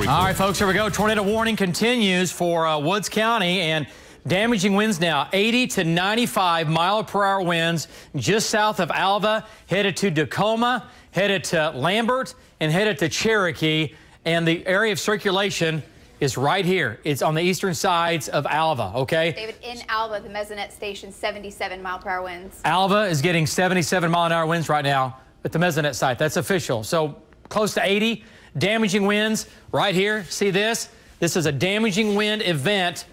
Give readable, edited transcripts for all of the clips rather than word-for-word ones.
All right, folks, here we go. Tornado warning continues for Woods County, and damaging winds now, 80 to 95 mile-per-hour winds just south of Alva, headed to Tacoma, headed to Lambert, and headed to Cherokee. And the area of circulation is right here. It's on the eastern sides of Alva, okay? David, in Alva, the Mesonet station, 77 mile-per-hour winds. Alva is getting 77 mile-an-hour winds right now at the Mesonet site. That's official. So close to 80. Damaging winds right here. See this? This is a damaging wind event.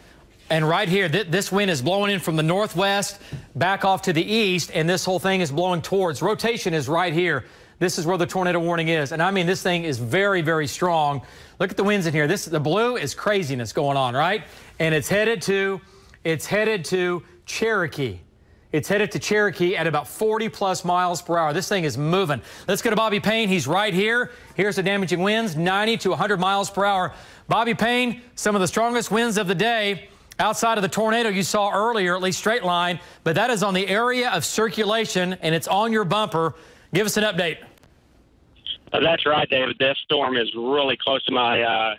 And right here, this wind is blowing in from the northwest back off to the east, and this whole thing is blowing towards. Rotation is right here. This is where the tornado warning is. And I mean, this thing is very, very strong. Look at the winds in here. The blue is craziness going on, right? And it's headed to Cherokee. It's headed to Cherokee at about 40+ miles per hour. This thing is moving. Let's go to Bobby Payne. He's right here. Here's the damaging winds, 90 to 100 miles per hour. Bobby Payne, some of the strongest winds of the day outside of the tornado you saw earlier, at least straight line, but that is on the area of circulation, and it's on your bumper. Give us an update. That's right, David. This storm is really close to my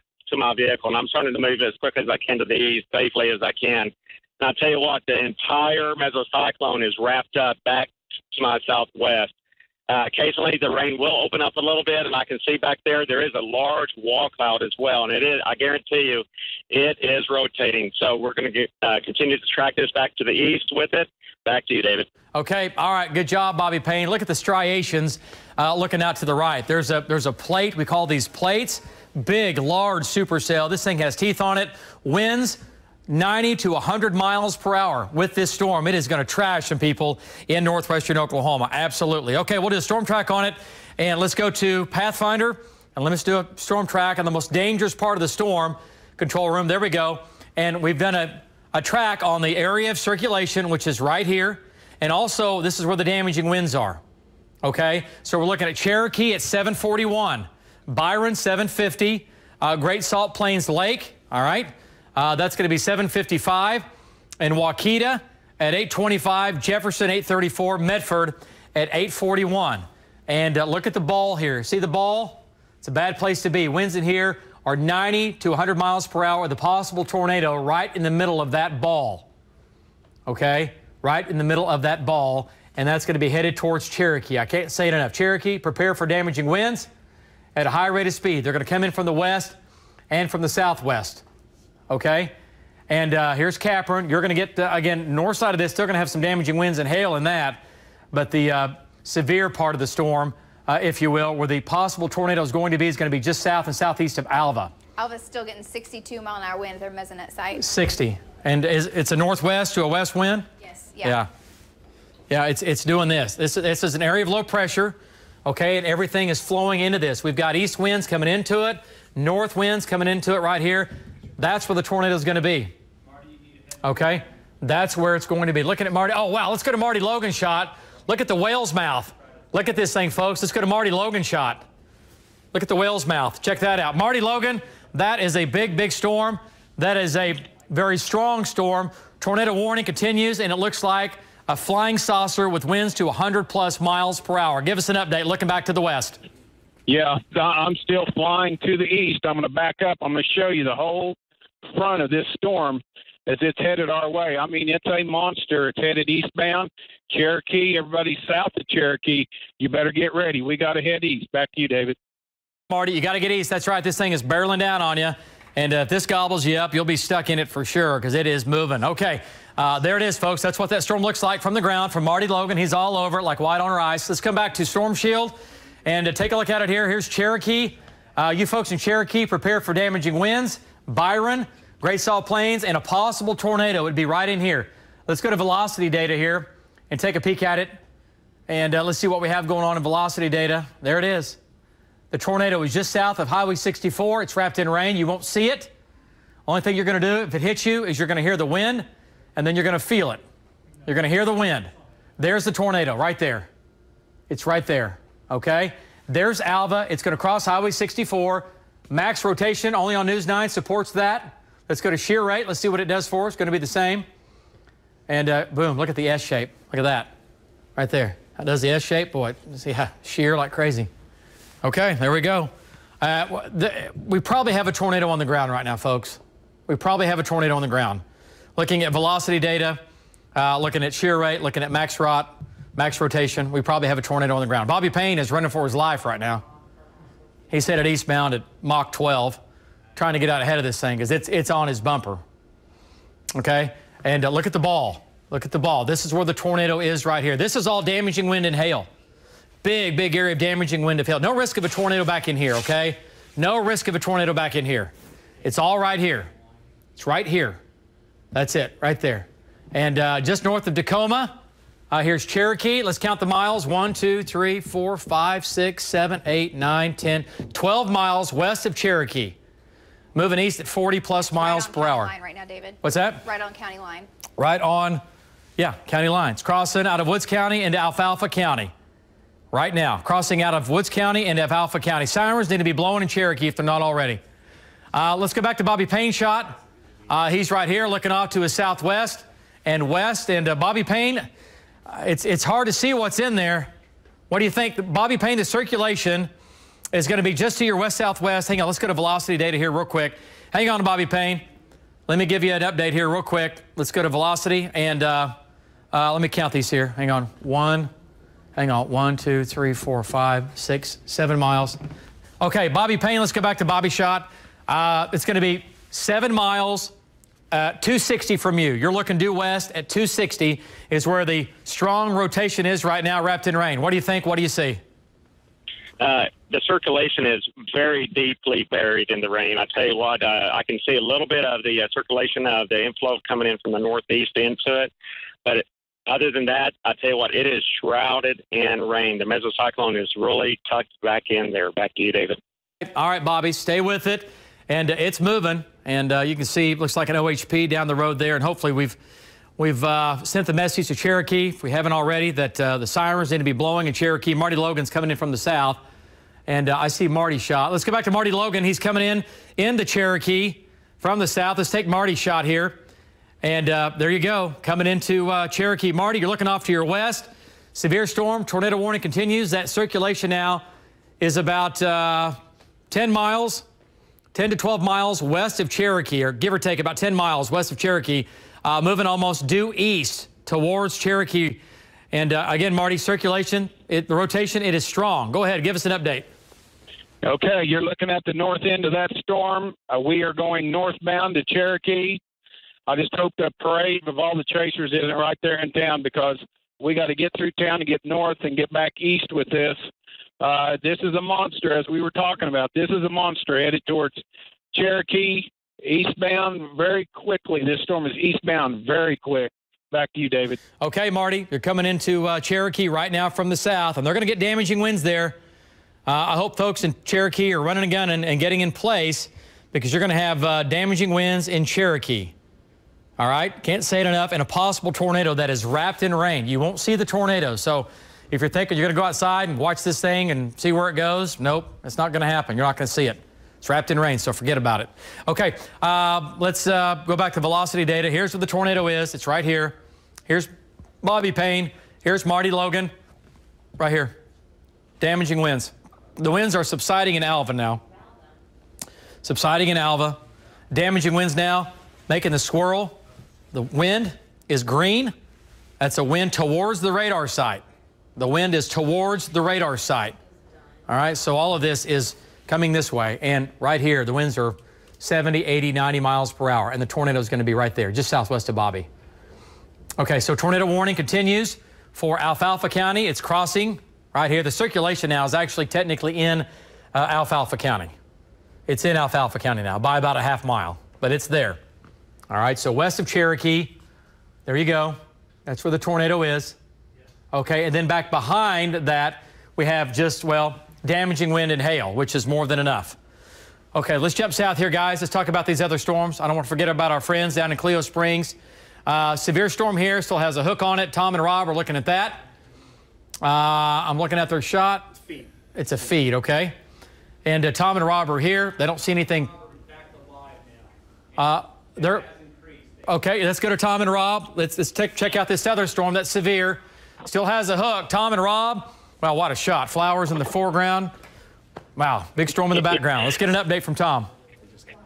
vehicle, and I'm starting to move as quick as I can to the east, safely as I can. And I'll tell you what, the entire mesocyclone is wrapped up back to my southwest. Occasionally, the rain will open up a little bit, and I can see back there is a large wall cloud as well. And I guarantee you, it is rotating. So we're going to continue to track this back to the east with it. Back to you, David. Okay. All right. Good job, Bobby Payne. Look at the striations looking out to the right. There's a plate. We call these plates. Big, large supercell. This thing has teeth on it. Winds 90 to 100 miles per hour with this storm. It is going to trash some people in northwestern Oklahoma. Absolutely. Okay, we'll do a storm track on it, and let's go to Pathfinder, and let's do a storm track on the most dangerous part of the storm control room. There we go. And we've done a track on the area of circulation, which is right here, and also this is where the damaging winds are. Okay, so we're looking at Cherokee at 741, Byron 750, Great Salt Plains Lake, all right? That's going to be 755, and Waukeeta at 825, Jefferson 834, Medford at 841. And look at the ball here. See the ball? It's a bad place to be. Winds in here are 90 to 100 miles per hour with a possible tornado right in the middle of that ball. Okay? Right in the middle of that ball, and that's going to be headed towards Cherokee. I can't say it enough. Cherokee, prepare for damaging winds at a high rate of speed. They're going to come in from the west and from the southwest. Okay, and here's Capron. You're going to get, again, north side of this, still going to have some damaging winds and hail in that, but the severe part of the storm, if you will, where the possible tornado is going to be just south and southeast of Alva. Alva's still getting 62 mile-an-hour wind at their Mesonet site. 60. And it's a northwest to a west wind? Yes. Yeah. Yeah, it's doing this. This is an area of low pressure, okay, and everything is flowing into this. We've got east winds coming into it, north winds coming into it right here. That's where the tornado is going to be. Okay? That's where it's going to be. Looking at Marty. Oh, wow. Let's go to Marty Logan shot. Look at the whale's mouth. Look at this thing, folks. Let's go to Marty Logan shot. Look at the whale's mouth. Check that out. Marty Logan, that is a big, big storm. That is a very strong storm. Tornado warning continues, and it looks like a flying saucer with winds to 100+ miles per hour. Give us an update looking back to the west. Yeah, I'm still flying to the east. I'm going to back up. I'm going to show you the whole front of this storm as it's headed our way. I mean, it's a monster. It's headed eastbound. Cherokee, everybody south of Cherokee, you better get ready. We got to head east. Back to you, David. Marty, you got to get east. That's right. This thing is barreling down on you. And if this gobbles you up, you'll be stuck in it for sure because it is moving. Okay, there it is, folks. That's what that storm looks like from the ground from Marty Logan. He's all over it like white on rice. Let's come back to Storm Shield and take a look at it here. Here's Cherokee. You folks in Cherokee, prepare for damaging winds. Byron, Great Salt Plains, and a possible tornado would be right in here. Let's go to velocity data here and take a peek at it. And let's see what we have going on in velocity data. There it is. The tornado is just south of Highway 64. It's wrapped in rain. You won't see it. Only thing you're going to do if it hits you is you're going to hear the wind, and then you're going to feel it. You're going to hear the wind. There's the tornado right there. It's right there, okay? There's Alva. It's going to cross Highway 64. Max rotation only on News 9 supports that. Let's go to shear rate. Let's see what it does for us. It's going to be the same. And boom, look at the S shape. Look at that right there. That does the S shape. Boy, see how shear like crazy. Okay, there we go. We probably have a tornado on the ground right now, folks. We probably have a tornado on the ground. Looking at velocity data, looking at shear rate, looking at max rotation, we probably have a tornado on the ground. Bobby Payne is running for his life right now. He's headed eastbound at Mach 12, trying to get out ahead of this thing because it's on his bumper. Okay? And look at the ball. Look at the ball. This is where the tornado is right here. This is all damaging wind and hail. Big, big area of damaging wind and hail. No risk of a tornado back in here, okay? No risk of a tornado back in here. It's all right here. It's right here. That's it, right there. And just north of Tacoma, here's Cherokee. Let's count the miles. 1, 2, 3, 4, 5, 6, 7, 8, 9, 10, 12 miles west of Cherokee. Moving east at 40+ miles per hour. Line right now, David. What's that? Right on county line. Right on, yeah, county lines. Crossing out of Woods County into Alfalfa County. Right now, crossing out of Woods County into Alfalfa County. Sirens need to be blowing in Cherokee if they're not already. Let's go back to Bobby Payne's shot. He's right here looking off to his southwest and west. And Bobby Payne, it's hard to see what's in there. What do you think? Bobby Payne, the circulation is going to be just to your west-southwest. Hang on, let's go to velocity data here real quick. Hang on, Bobby Payne. Let me give you an update here real quick. Let's go to velocity, and let me count these here. Hang on. 1, 2, 3, 4, 5, 6, 7 miles. Okay, Bobby Payne, let's go back to Bobby's shot. It's going to be 7 miles, 260 from you. You're looking due west at 260 is where the strong rotation is right now, wrapped in rain. What do you think? What do you see? The circulation is very deeply buried in the rain. I tell you what, I can see a little bit of the circulation of the inflow coming in from the northeast into it. But other than that, I tell you what, it is shrouded in rain. The mesocyclone is really tucked back in there. Back to you, David. All right, Bobby, stay with it. And it's moving. And you can see, it looks like an OHP down the road there. And hopefully we've sent the message to Cherokee, if we haven't already, that the sirens need to be blowing in Cherokee. Marty Logan's coming in from the south. And I see Marty's shot. Let's go back to Marty Logan. He's coming in the Cherokee from the south. Let's take Marty's shot here. And there you go, coming into Cherokee. Marty, you're looking off to your west. Severe storm, tornado warning continues. That circulation now is about 10 to 12 miles west of Cherokee, or give or take about 10 miles west of Cherokee, moving almost due east towards Cherokee. And again, Marty, circulation, the rotation, it is strong. Go ahead, give us an update. Okay, you're looking at the north end of that storm. We are going northbound to Cherokee. I just hope the parade of all the chasers isn't right there in town, because we got to get through town to get north and get back east with this. This is a monster, as we were talking about. This is a monster headed towards Cherokee, eastbound very quickly. This storm is eastbound very quick. Back to you, David. Okay, Marty, you're coming into Cherokee right now from the south, and they're going to get damaging winds there. I hope folks in Cherokee are running a gun and getting in place, because you're going to have damaging winds in Cherokee. All right? Can't say it enough. And a possible tornado that is wrapped in rain. You won't see the tornado. So if you're thinking you're going to go outside and watch this thing and see where it goes, nope, it's not going to happen. You're not going to see it. It's wrapped in rain, so forget about it. Okay, let's go back to velocity data. Here's where the tornado is. It's right here. Here's Bobby Payne. Here's Marty Logan. Right here. Damaging winds. The winds are subsiding in Alva now. Subsiding in Alva. Damaging winds now, making the swirl. The wind is green. That's a wind towards the radar site. The wind is towards the radar site. All right, so all of this is coming this way. And right here, the winds are 70, 80, 90 miles per hour. And the tornado is going to be right there, just southwest of Bobby. Okay, so tornado warning continues for Alfalfa County. It's crossing right here. The circulation now is actually technically in Alfalfa County. It's in Alfalfa County now by about a half mile, but it's there. All right, so west of Cherokee, there you go. That's where the tornado is. Okay, and then back behind that, we have just, well, damaging wind and hail, which is more than enough. Okay, let's jump south here, guys. Let's talk about these other storms. I don't want to forget about our friends down in Clio Springs. Severe storm here, still has a hook on it. Tom and Rob are looking at that. I'm looking at their shot. It's a feed, okay? And Tom and Rob are here. They don't see anything. Okay, let's go to Tom and Rob. Let's check out this other storm that's severe. Still has a hook. Tom and Rob, well, what a shot. Flowers in the foreground. Wow, big storm in the background. Let's get an update from Tom.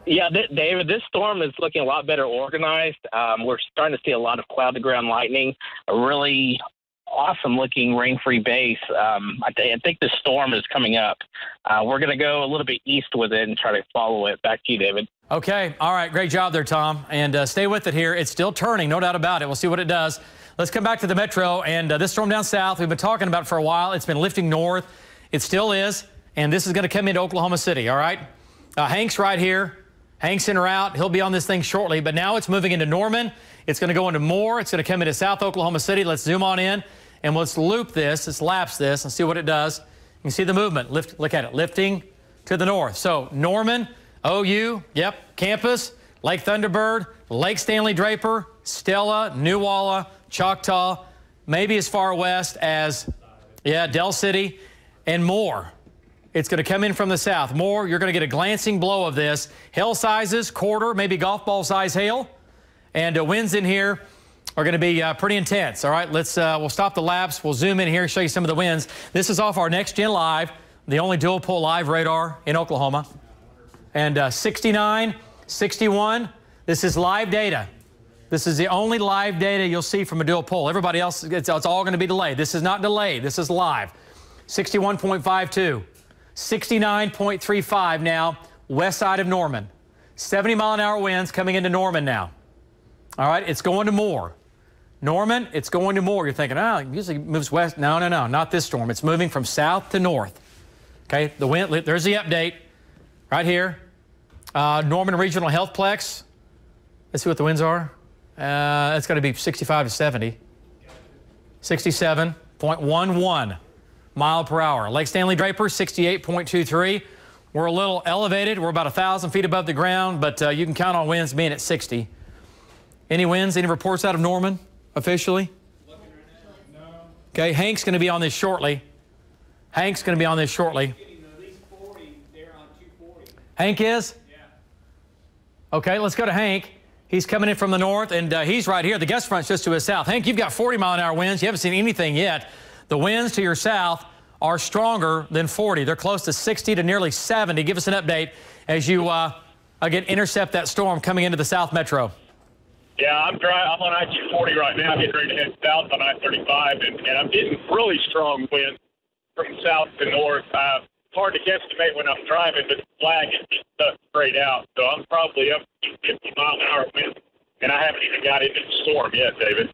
Yeah, David, this storm is looking a lot better organized. We're starting to see a lot of cloud-to-ground lightning, a really awesome-looking rain-free base. I think this storm is coming up. We're going to go a little bit east with it and try to follow it. Back to you, David. Okay, all right, great job there, Tom. And stay with it here. It's still turning, no doubt about it. We'll see what it does. Let's come back to the metro. And this storm down south, we've been talking about it for a while. It's been lifting north. It still is. And this is going to come into Oklahoma City, all right? Hank's right here. Hank's in route. He'll be on this thing shortly. But now it's moving into Norman. It's going to go into Moore. It's going to come into South Oklahoma City. Let's zoom on in. And let's loop this. Let's lapse this and see what it does. You can see the movement. Look at it. Lifting to the north. So Norman, OU, yep, Campus, Lake Thunderbird, Lake Stanley Draper, Stella, New Walla, Choctaw, maybe as far west as, Del City, and Moore. It's going to come in from the south. Moore, you're going to get a glancing blow of this. Hail sizes, quarter, maybe golf ball size hail. And winds in here are going to be pretty intense. All right, we'll stop the lapse. We'll zoom in here, show you some of the winds. This is off our Next Gen Live, the only dual pole live radar in Oklahoma. And 69, 61, this is live data. This is the only live data you'll see from a dual pole. Everybody else, it's all going to be delayed. This is not delayed. This is live. 61.52. 69.35 now, west side of Norman. 70-mile-an-hour winds coming into Norman now. All right, it's going to Moore. Norman, it's going to Moore. You're thinking, it usually moves west. No, not this storm. It's moving from south to north. Okay, the wind, there's the update right here. Norman Regional Healthplex. Let's see what the winds are. It's going to be 65 to 70. 67.11. mile per hour. Lake Stanley Draper, 68.23. We're a little elevated. We're about 1,000 feet above the ground, but you can count on winds being at 60. Any winds? Any reports out of Norman officially? Okay, Hank's going to be on this shortly. Hank's going to be on this shortly. Hank is? Yeah. Okay, let's go to Hank. He's coming in from the north, and he's right here. The gust front's just to his south. Hank, you've got 40-mile-an-hour winds. You haven't seen anything yet. The winds to your south are stronger than 40. They're close to 60 to nearly 70. Give us an update as you, again, intercept that storm coming into the South Metro. Yeah, I'm on I-240 right now, getting ready to head south on I-35, and I'm getting really strong winds from south to north. Hard to guesstimate when I'm driving, but the flag is just stuck straight out. So I'm probably up to 50-mile-an-hour winds, and I haven't even got into the storm yet, David.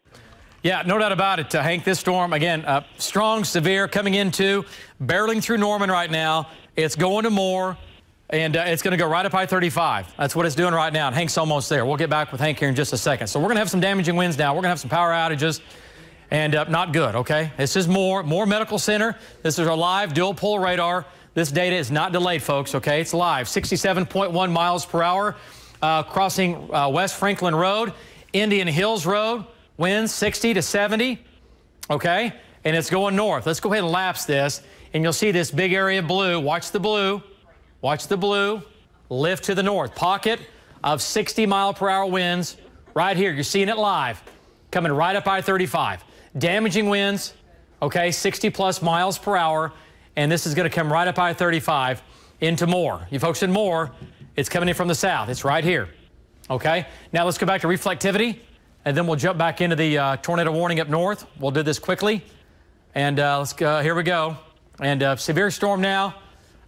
Yeah, no doubt about it, Hank. This storm, again, strong, severe, coming into, barreling through Norman right now. It's going to Moore, and it's going to go right up I-35. That's what it's doing right now, and Hank's almost there. We'll get back with Hank here in just a second. So we're going to have some damaging winds now. We're going to have some power outages, and not good, okay? This is Moore Medical Center. This is our live dual pole radar. This data is not delayed, folks, okay? It's live. 67.1 miles per hour, crossing West Franklin Road, Indian Hills Road. Winds 60 to 70, okay? And it's going north. Let's go ahead and lapse this, and you'll see this big area of blue. Watch the blue. Watch the blue. Lift to the north. Pocket of 60-mile-per-hour winds right here. You're seeing it live, coming right up I-35. Damaging winds, okay, 60-plus miles per hour, and this is going to come right up I-35 into Moore. You folks in Moore, it's coming in from the south. It's right here, okay? Now let's go back to reflectivity. And then we'll jump back into the tornado warning up north. We'll do this quickly. And let's go. Here we go. And severe storm now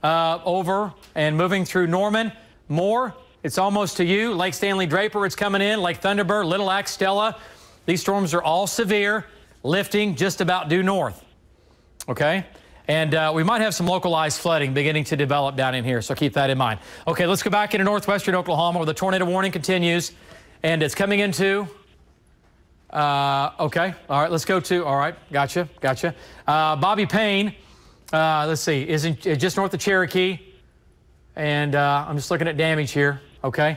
over and moving through Norman. Moore, it's almost to you. Lake Stanley Draper, it's coming in. Lake Thunderbird, Little Axe, Stella. These storms are all severe, lifting just about due north. Okay? And we might have some localized flooding beginning to develop down in here, so keep that in mind. Okay, let's go back into northwestern Oklahoma where the tornado warning continues. And it's coming into... okay. All right. Let's go to. All right. Gotcha. Bobby Payne. Let's see. Is just north of Cherokee. And I'm just looking at damage here. Okay.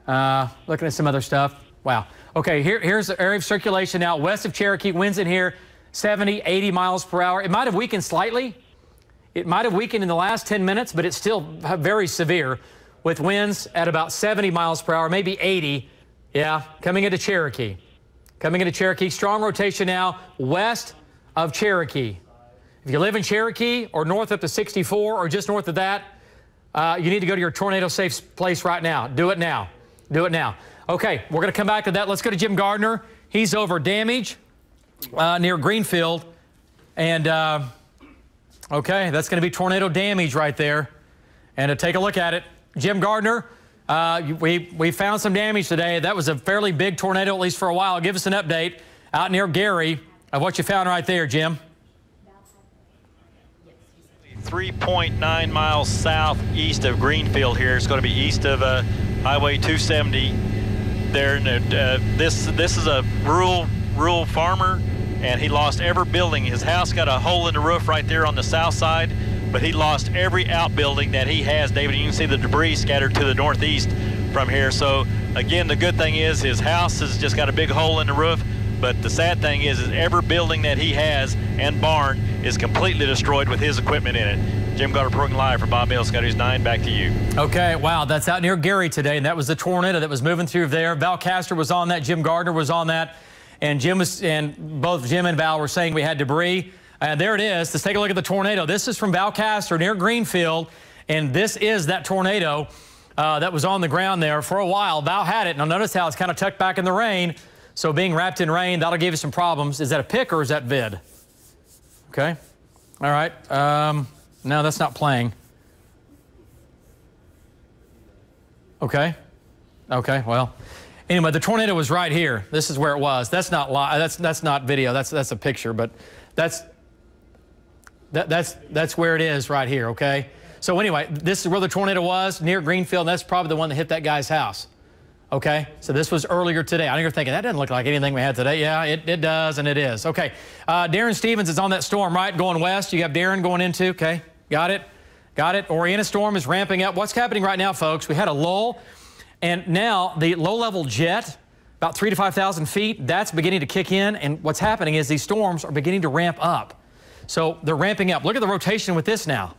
Looking at some other stuff. Wow. Okay. Here's the area of circulation now. West of Cherokee. Winds in here 70, 80 miles per hour. It might have weakened slightly. It might have weakened in the last 10 minutes, but it's still very severe with winds at about 70 miles per hour, maybe 80. Yeah. Coming into Cherokee. Coming into Cherokee, strong rotation now west of Cherokee. If If you live in Cherokee or north up to 64 or just north of that, you need to go to your tornado safe place right now. Do it now. Do it now. Okay, we're going to come back to that. Let's go to Jim Gardner. He's over damage near Greenfield. And, okay, that's going to be tornado damage right there. And take a look at it. Jim Gardner, we found some damage today. That was a fairly big tornado, at least for a while. Give us an update out near Gary of what you found right there, Jim. 3.9 miles southeast of Greenfield here. It's going to be east of Highway 270 there. This is a rural farmer, and he lost every building. His house got a hole in the roof right there on the south side, but he lost every outbuilding that he has, David. You can see the debris scattered to the northeast from here. So again, the good thing is his house has just got a big hole in the roof, but the sad thing is every building that he has and barn is completely destroyed with his equipment in it. Jim Gardner reporting live for Bob Mills, Scott News 9. Back to you. Okay, wow, that's out near Gary today, and that was the tornado that was moving through there. Val Castor was on that. Jim Gardner was on that, and both Jim and Val were saying we had debris. And there it is. Let's take a look at the tornado. This is from Val Castor near Greenfield, and this is that tornado that was on the ground there for a while. Val had it. Now notice how it's kind of tucked back in the rain. So being wrapped in rain, that'll give you some problems. Is that a pick or is that vid? Okay. All right. No, that's not playing. Okay. Okay. Well, anyway, the tornado was right here. This is where it was. That's not live. That's not video. That's a picture, but that's where it is right here. Okay. So anyway, this is where the tornado was near Greenfield. And that's probably the one that hit that guy's house. Okay, so this was earlier today. I know you're thinking, that doesn't look like anything we had today. Yeah, it does, and it is. Okay, Darren Stevens is on that storm, right, going west. You have Darren going into, okay, got it. Got it. Oriana storm is ramping up. What's happening right now, folks? We had a lull, and now the low-level jet, about 3,000 to 5,000 feet, that's beginning to kick in, and what's happening is these storms are beginning to ramp up. So they're ramping up. Look at the rotation with this now.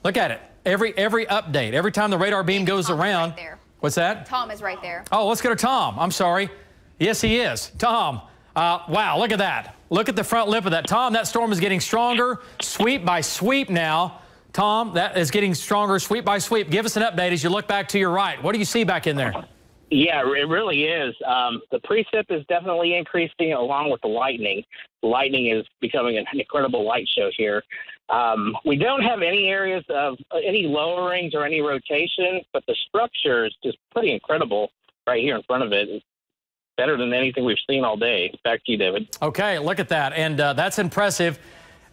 Look at it. Every update, every time the radar beam goes around. Right there. What's that? Tom is right there. Oh, let's go to Tom. I'm sorry. Yes, he is. Tom, wow, look at that. Look at the front lip of that. Tom, that storm is getting stronger, sweep by sweep now. Tom, that is getting stronger, sweep by sweep. Give us an update as you look back to your right. What do you see back in there? Yeah, it really is. The precip is definitely increasing along with the lightning. The lightning is becoming an incredible light show here. We don't have any areas of any lowerings or any rotation, but the structure is just pretty incredible right here in front of it. It's better than anything we've seen all day. Back to you, David. Okay, look at that. And that's impressive.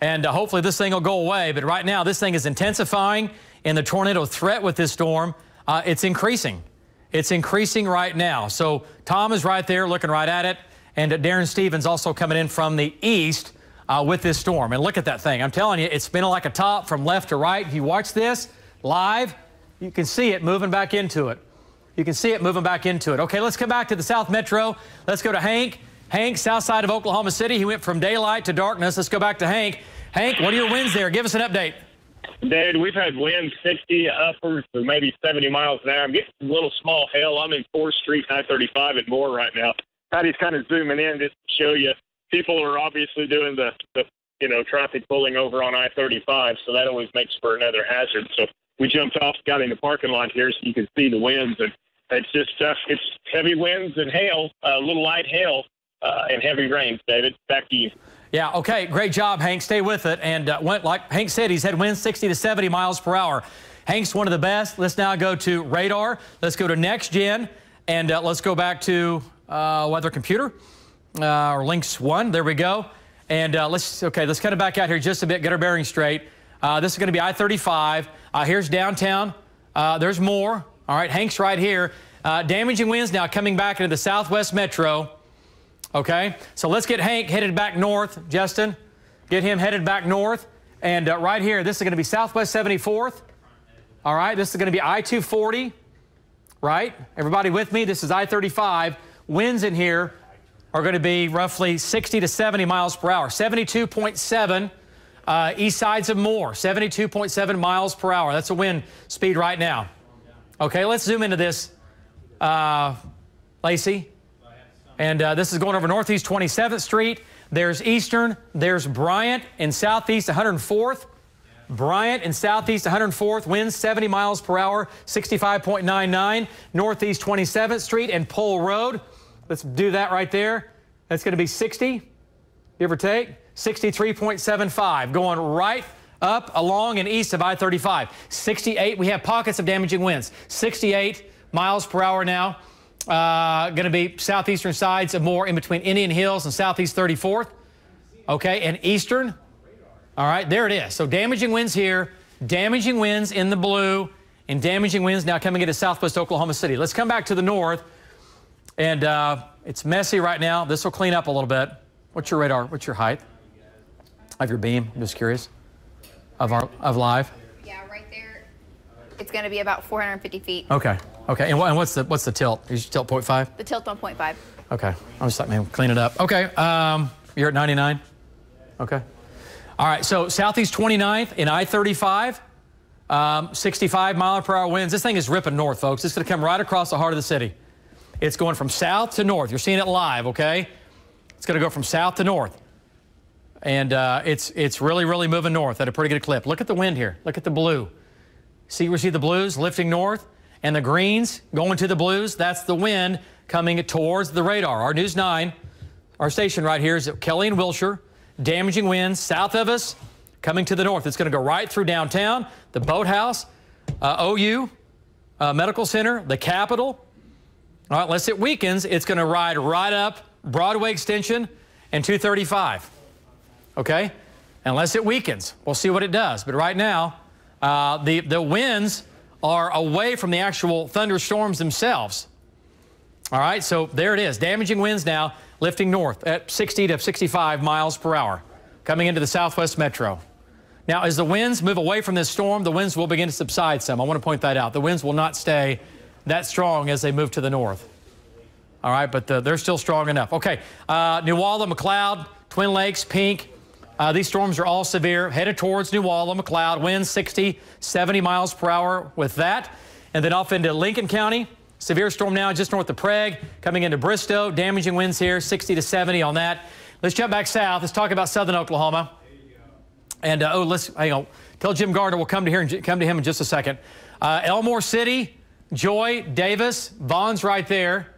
And hopefully this thing will go away. But right now, this thing is intensifying, and the tornado threat with this storm, it's increasing. It's increasing right now. So Tom is right there looking right at it. And Darren Stevens also coming in from the east with this storm. And look at that thing. I'm telling you, it's spinning like a top from left to right. If you watch this live, you can see it moving back into it. You can see it moving back into it. Okay, let's come back to the South Metro. Let's go to Hank. Hank, south side of Oklahoma City. He went from daylight to darkness. Let's go back to Hank. Hank, what are your winds there? Give us an update. David, we've had winds 60 upwards to maybe 70 miles an hour. I'm getting a little small hail. I'm in 4th Street, I-35 and more right now. Patty's kind of zooming in just to show you. People are obviously doing the traffic pulling over on I-35, so that always makes for another hazard. So we jumped off, got in the parking lot here so you can see the winds. And it's just it's heavy winds and hail, a little light hail and heavy rains, David. Back to you. Yeah, okay, great job, Hank. Stay with it. And like Hank said, he's had winds 60 to 70 miles per hour. Hank's one of the best. Let's now go to radar. Let's go to next gen, and let's go back to weather computer or links 1. There we go. And let's kind of back out here just a bit, get our bearings straight. This is going to be I-35. Here's downtown. There's more. All right, Hank's right here. Damaging winds now coming back into the southwest metro. Okay, so let's get Hank headed back north. Justin, get him headed back north. And right here, this is going to be Southwest 74th. All right, this is going to be I-240. Right? Everybody with me? This is I-35. Winds in here are going to be roughly 60 to 70 miles per hour. 72.7 east sides of Moore. 72.7 miles per hour. That's a wind speed right now. Okay, let's zoom into this, Lacey. And this is going over Northeast 27th Street. There's Eastern. There's Bryant in southeast 104th. Bryant in southeast 104th, winds 70 miles per hour, 65.99. Northeast 27th Street and Pole Road. Let's do that right there. That's going to be 60, give or take, 63.75. Going right up along and east of I-35. 68, we have pockets of damaging winds. 68 miles per hour now. Going to be southeastern sides of more in between Indian Hills and southeast 34th. Okay, and eastern. All right, there it is. So damaging winds here, damaging winds in the blue, and damaging winds now coming into southwest Oklahoma City. Let's come back to the north. And it's messy right now. This will clean up a little bit. What's your radar? What's your height of your beam? I'm just curious. Of live? Yeah, right there. It's going to be about 450 feet. Okay. Okay. And what's the tilt? Is your tilt 0.5? The tilt on 0.5. Okay. I was like, man, clean it up. Okay. You're at 99? Okay. All right. So southeast 29th in I-35, 65 mile per hour winds. This thing is ripping north, folks. It's going to come right across the heart of the city. It's going from south to north. You're seeing it live, okay? It's going to go from south to north. And it's really, really moving north at a pretty good clip. Look at the wind here. Look at the blue. See the blues lifting north and the greens going to the blues? That's the wind coming towards the radar. Our News 9, our station right here is at Kelly and Wilshire. Damaging winds south of us coming to the north. It's going to go right through downtown, the Boathouse, OU, Medical Center, the Capitol. All right, unless it weakens, it's going to ride right up Broadway Extension and 235. Okay? Unless it weakens. We'll see what it does. But right now, the winds are away from the actual thunderstorms themselves. All right, so there it is. Damaging winds now lifting north at 60 to 65 miles per hour coming into the southwest metro. Now, as the winds move away from this storm, the winds will begin to subside some. I want to point that out. The winds will not stay that strong as they move to the north. All right, but they're still strong enough. Okay, Newalla, McLeod, Twin Lakes, Pink. These storms are all severe. Headed towards Newalla, McLeod, winds 60, 70 miles per hour with that. And then off into Lincoln County. Severe storm now just north of Prague, coming into Bristow. Damaging winds here, 60 to 70 on that. Let's jump back south. Let's talk about southern Oklahoma. And let's hang on. Tell Jim Gardner we'll come to him in just a second. Elmore City, Joy, Davis, Vaughn's right there.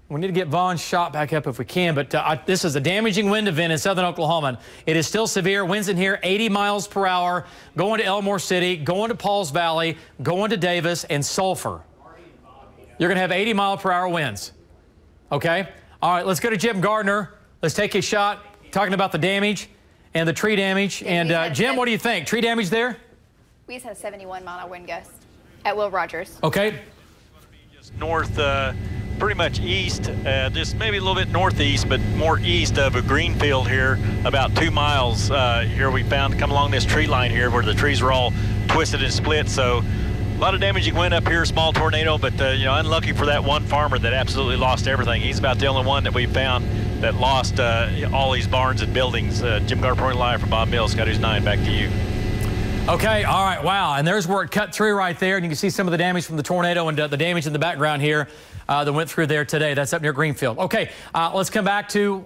We need to get Vaughn's shot back up if we can, but this is a damaging wind event in southern Oklahoma. It is still severe. Winds in here 80 miles per hour, going to Elmore City, going to Pauls Valley, going to Davis, and Sulphur. You're going to have 80 mile per hour winds. Okay? All right, let's go to Jim Gardner. Let's take a shot talking about the damage and the tree damage. And Jim, what do you think? Tree damage there? We just had a 71 mile wind gust at Will Rogers. Okay. Just north, pretty much east, just maybe a little bit northeast, but more east of a greenfield here, about 2 miles here we found come along this tree line here where the trees were all twisted and split. So a lot of damaging wind up here, small tornado, but you know, unlucky for that one farmer that absolutely lost everything. He's about the only one that we found that lost all these barns and buildings. Jim Gardner reporting live from Bob Mills, Scott News 9, back to you. Okay, all right, wow, and there's where it cut through right there, and you can see some of the damage from the tornado and the damage in the background here that went through there today. That's up near Greenfield. Okay, let's come back to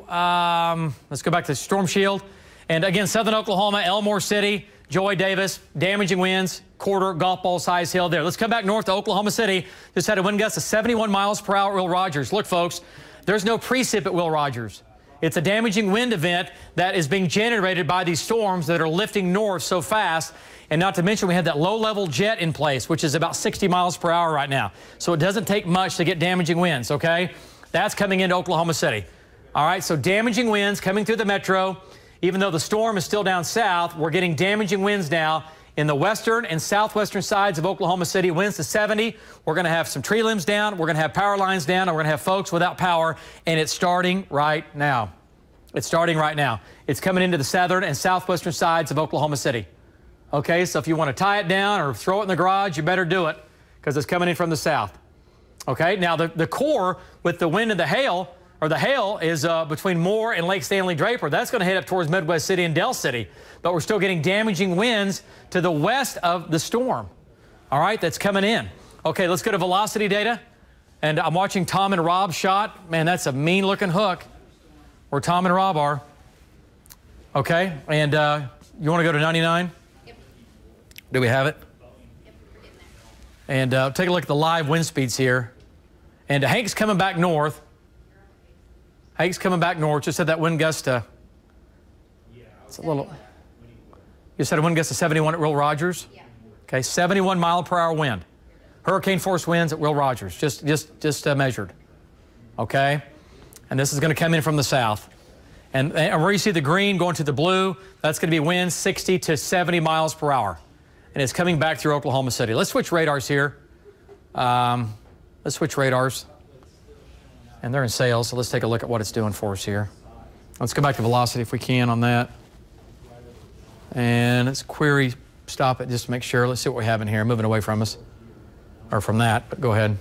Storm Shield, and again, southern Oklahoma, Elmore City, Joy, Davis, damaging winds, quarter golf ball size hail there. Let's come back north to Oklahoma City. Just had a wind gust of 71 miles per hour at Will Rogers. Look, folks, there's no precip at Will Rogers. It's a damaging wind event that is being generated by these storms that are lifting north so fast. And not to mention, we have that low-level jet in place, which is about 60 miles per hour right now. So it doesn't take much to get damaging winds, okay? That's coming into Oklahoma City. All right, so damaging winds coming through the metro. Even though the storm is still down south, we're getting damaging winds now in the western and southwestern sides of Oklahoma City. Winds to 70. We're going to have some tree limbs down. We're going to have power lines down. And we're going to have folks without power. And it's starting right now. It's starting right now. It's coming into the southern and southwestern sides of Oklahoma City. Okay, so if you want to tie it down or throw it in the garage, you better do it because it's coming in from the south. Okay, now the core with the wind and the hail, or the hail, is between Moore and Lake Stanley Draper. That's going to head up towards Midwest City and Del City. But we're still getting damaging winds to the west of the storm. All right, that's coming in. Okay, let's go to velocity data. And I'm watching Tom and Rob's shot. Man, that's a mean-looking hook where Tom and Rob are. Okay, and you want to go to 99? Yep. Do we have it? Yep, we're getting there. And take a look at the live wind speeds here. And Hank's coming back north. Hank's coming back north. Just said that wind gust it's a little. You said a wind gust of 71 at Will Rogers? Yeah. Okay, 71 mile per hour wind. Hurricane force winds at Will Rogers, just measured. Okay? And this is going to come in from the south. And where you see the green going to the blue, that's going to be winds 60 to 70 miles per hour. And it's coming back through Oklahoma City. Let's switch radars here. Let's switch radars. And they're in sales, so let's take a look at what it's doing for us here. Let's go back to velocity if we can on that. And let's query, stop it just to make sure. Let's see what we have in here. Moving away from us, or from that, but go ahead.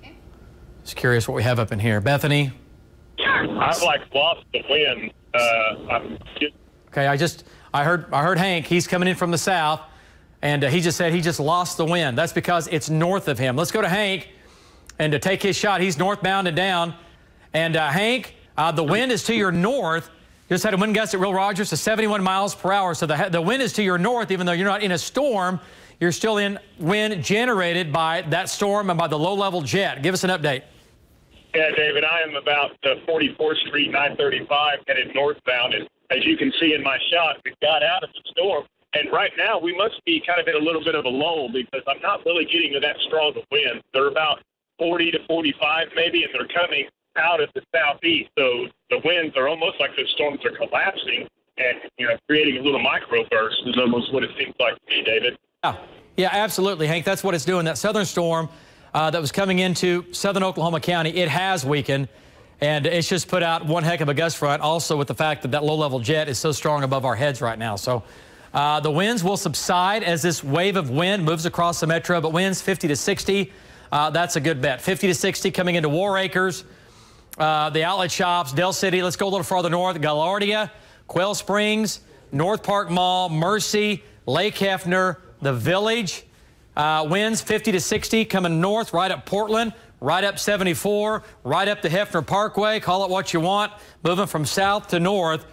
Okay. Just curious what we have up in here. Bethany? I've lost the wind. Okay, I heard Hank. He's coming in from the south, and he just said he just lost the wind. That's because it's north of him. Let's go to Hank, and to take his shot, he's northbound and down. And Hank, the wind is to your north. Just had a wind gust at Will Rogers to 71 miles per hour. So the wind is to your north, even though you're not in a storm. You're still in wind generated by that storm and by the low-level jet. Give us an update. Yeah, David, I am about 44th Street, 935, headed northbound. And as you can see in my shot, we've got out of the storm. And right now, we must be kind of in a little bit of a lull because I'm not really getting to that strong of wind. They're about 40 to 45 maybe, and they're coming out of the southeast. So the winds are almost like the storms are collapsing and, creating a little microburst is almost what it seems like to me, David. Yeah, absolutely, Hank. That's what it's doing. That southern storm that was coming into southern Oklahoma County, it has weakened, and it's just put out one heck of a gust front, also with the fact that that low-level jet is so strong above our heads right now. So the winds will subside as this wave of wind moves across the metro, but winds 50 to 60, that's a good bet. 50 to 60 coming into War Acres, the outlet shops, Del City. Let's go a little farther north. Gaillardia, Quail Springs, North Park Mall, Mercy, Lake Hefner, the Village. Winds 50 to 60 coming north, right up Portland, right up 74, right up the Hefner Parkway. Call it what you want. Moving from south to north,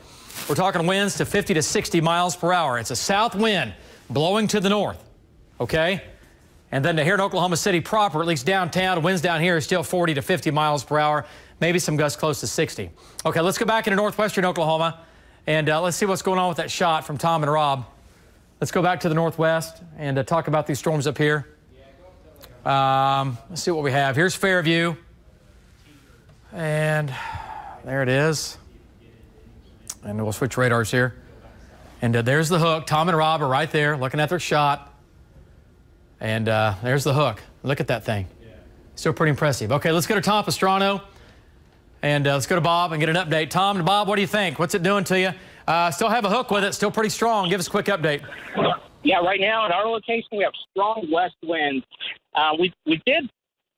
we're talking winds to 50 to 60 miles per hour. It's a south wind blowing to the north, okay? And then here in Oklahoma City proper, at least downtown, winds down here are still 40 to 50 miles per hour. Maybe some gusts close to 60. Okay, let's go back into northwestern Oklahoma, and let's see what's going on with that shot from Tom and Rob. Let's go back to the northwest and talk about these storms up here. Let's see what we have. Here's Fairview, and there it is. And we'll switch radars here. And there's the hook. Tom and Rob are right there looking at their shot. And there's the hook. Look at that thing. Still pretty impressive. Okay, let's go to Tom Pastrano. And let's go to Bob and get an update. Tom and Bob, what do you think? What's it doing to you? Still have a hook with it. Still pretty strong. Give us a quick update. Yeah, right now at our location, we have strong west winds. We did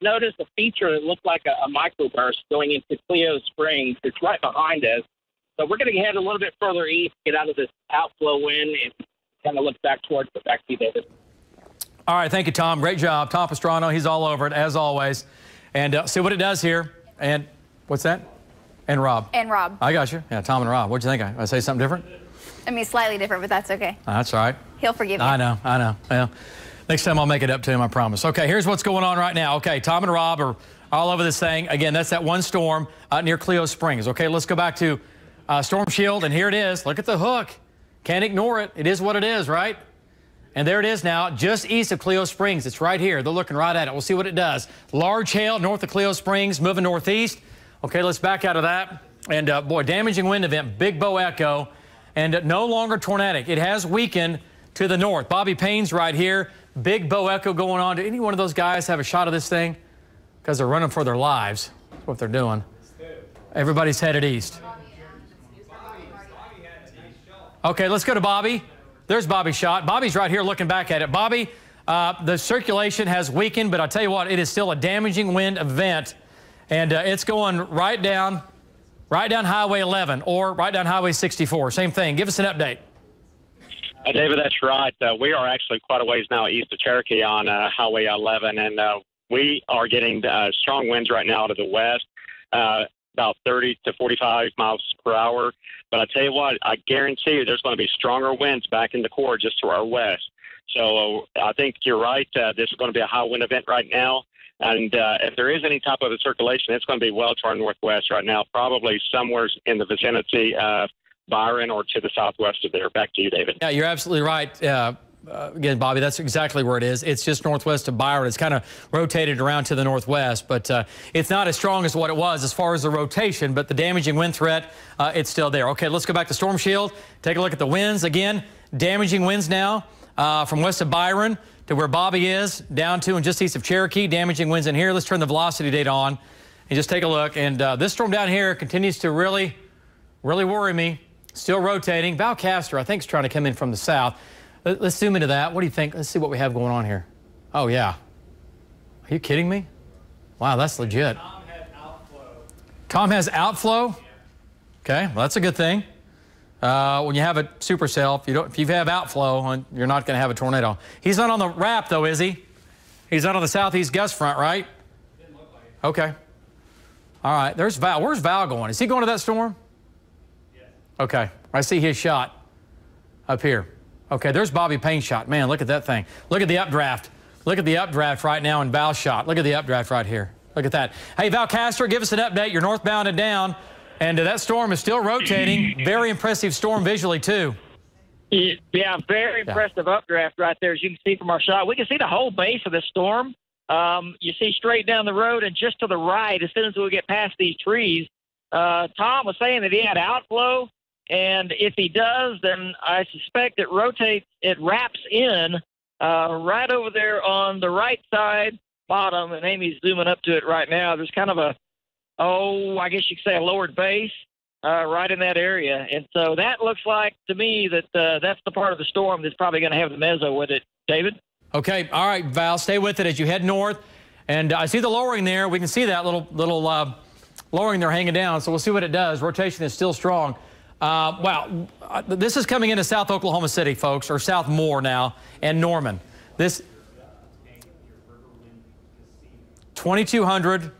notice a feature that looked like a microburst going into Cleo Springs. It's right behind us. So we're going to head a little bit further east, get out of this outflow wind, and kind of look back towards the back to you, David. All right, thank you, Tom. Great job. Tom Pastrano, he's all over it, as always. And see what it does here. And what's that? And Rob. And Rob. I got you. Yeah, Tom and Rob. What'd you think? I say something different? I mean, slightly different, but that's okay. That's all right. He'll forgive you. I know. Well, next time I'll make it up to him, I promise. Okay, here's what's going on right now. Okay, Tom and Rob are all over this thing. Again, that's that one storm near Cleo Springs. Okay, let's go back to Storm Shield, and here it is. Look at the hook. Can't ignore it. It is what it is, right? And there it is now, just east of Cleo Springs. It's right here. They're looking right at it. We'll see what it does. Large hail north of Cleo Springs, moving northeast. Okay, let's back out of that. And, boy, damaging wind event, big bow echo, and no longer tornadic. It has weakened to the north. Bobby Payne's right here. Big bow echo going on. Did any one of those guys have a shot of this thing? Because they're running for their lives. That's what they're doing. Everybody's headed east. Okay, let's go to Bobby. There's Bobby's shot. Bobby's right here looking back at it. Bobby, the circulation has weakened, but I'll tell you what, it is still a damaging wind event, and it's going right down Highway 11 or right down Highway 64. Same thing. Give us an update. David, that's right. We are actually quite a ways now east of Cherokee on Highway 11, and we are getting strong winds right now out of the west. about 30 to 45 miles per hour. But I tell you what, I guarantee you there's going to be stronger winds back in the core just to our west. So I think you're right. This is going to be a high wind event right now. And if there is any type of a circulation, it's going to be well to our northwest right now, probably somewhere in the vicinity of Byron or to the southwest of there. Back to you, David. Yeah, you're absolutely right. Again, Bobby, that's exactly where it is. It's just northwest of Byron. It's kind of rotated around to the northwest, but it's not as strong as what it was as far as the rotation, but the damaging wind threat, it's still there. Okay, let's go back to Storm Shield. Take a look at the winds. Again, damaging winds now from west of Byron to where Bobby is, down to and just east of Cherokee. Damaging winds in here. Let's turn the velocity data on and just take a look. And this storm down here continues to really worry me. Still rotating. Valcaster, I think, is trying to come in from the south. Let's zoom into that. What do you think? Let's see what we have going on here. Oh, yeah. Are you kidding me? Wow, that's legit. Tom has outflow. Tom has outflow? Okay, well, that's a good thing. When you have a supercell, if you have outflow, you're not going to have a tornado. He's not on the wrap, though, is he? He's not on the southeast gust front, right? Didn't look like it. Okay. All right, there's Val. Where's Val going? Is he going to that storm? Yes. Okay, I see his shot up here. Okay, there's Bobby Payne's shot. Man, look at that thing. Look at the updraft. Look at the updraft right now in Val's shot. Look at the updraft right here. Look at that. Hey, Valcaster, give us an update. You're northbound and down, and that storm is still rotating. Very impressive storm visually, too. Yeah, very impressive updraft right there, as you can see from our shot. We can see the whole base of the storm. You see straight down the road and just to the right, as soon as we get past these trees. Tom was saying that he had outflow. And if he does, then I suspect it wraps in right over there on the right side bottom. And Amy's zooming up to it right now. There's kind of I guess you could say a lowered base right in that area. And so that looks like to me that that's the part of the storm that's probably going to have the mezzo with it. David? Okay. All right, Val, stay with it as you head north. And I see the lowering there. We can see that little lowering there hanging down. So we'll see what it does. Rotation is still strong. Wow, this is coming into South Oklahoma City, folks, or South Moore now, and Norman. This 2,200.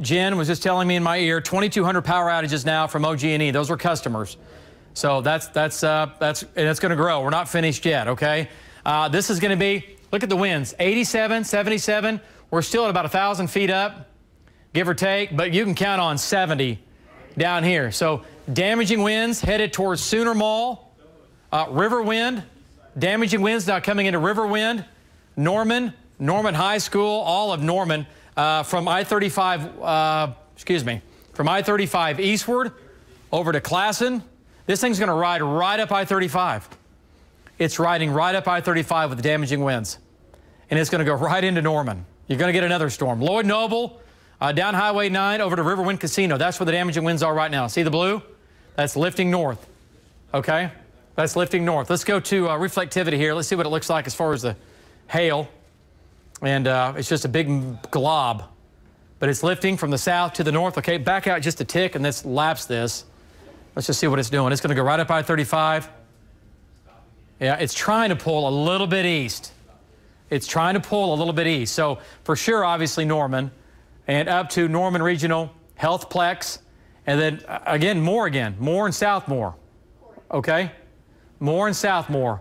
Jen was just telling me in my ear, 2,200 power outages now from OG&E. Those are customers. So and it's going to grow. We're not finished yet. Okay. This is going to be. Look at the winds. 87, 77. We're still at about 1,000 feet up, give or take. But you can count on 70 down here. So damaging winds headed towards Sooner Mall, River Wind, damaging winds now coming into River Wind, Norman High School, all of Norman, from I-35, from I-35 eastward over to Classen. This thing's going to ride right up I-35. It's riding right up I-35 with the damaging winds, and it's going to go right into Norman. You're going to get another storm. Lloyd Noble, down Highway 9 over to Riverwind Casino. That's where the damaging winds are right now. See the blue? That's lifting north. Okay? That's lifting north. Let's go to reflectivity here. Let's see what it looks like as far as the hail. And it's just a big glob. But it's lifting from the south to the north. Okay, back out just a tick and let's lapse this. Let's just see what it's doing. It's going to go right up I-35. Yeah, it's trying to pull a little bit east. It's trying to pull a little bit east. So for sure, obviously, Norman. And up to Norman Regional Healthplex. And then, more and Southmore. Okay? More and Southmore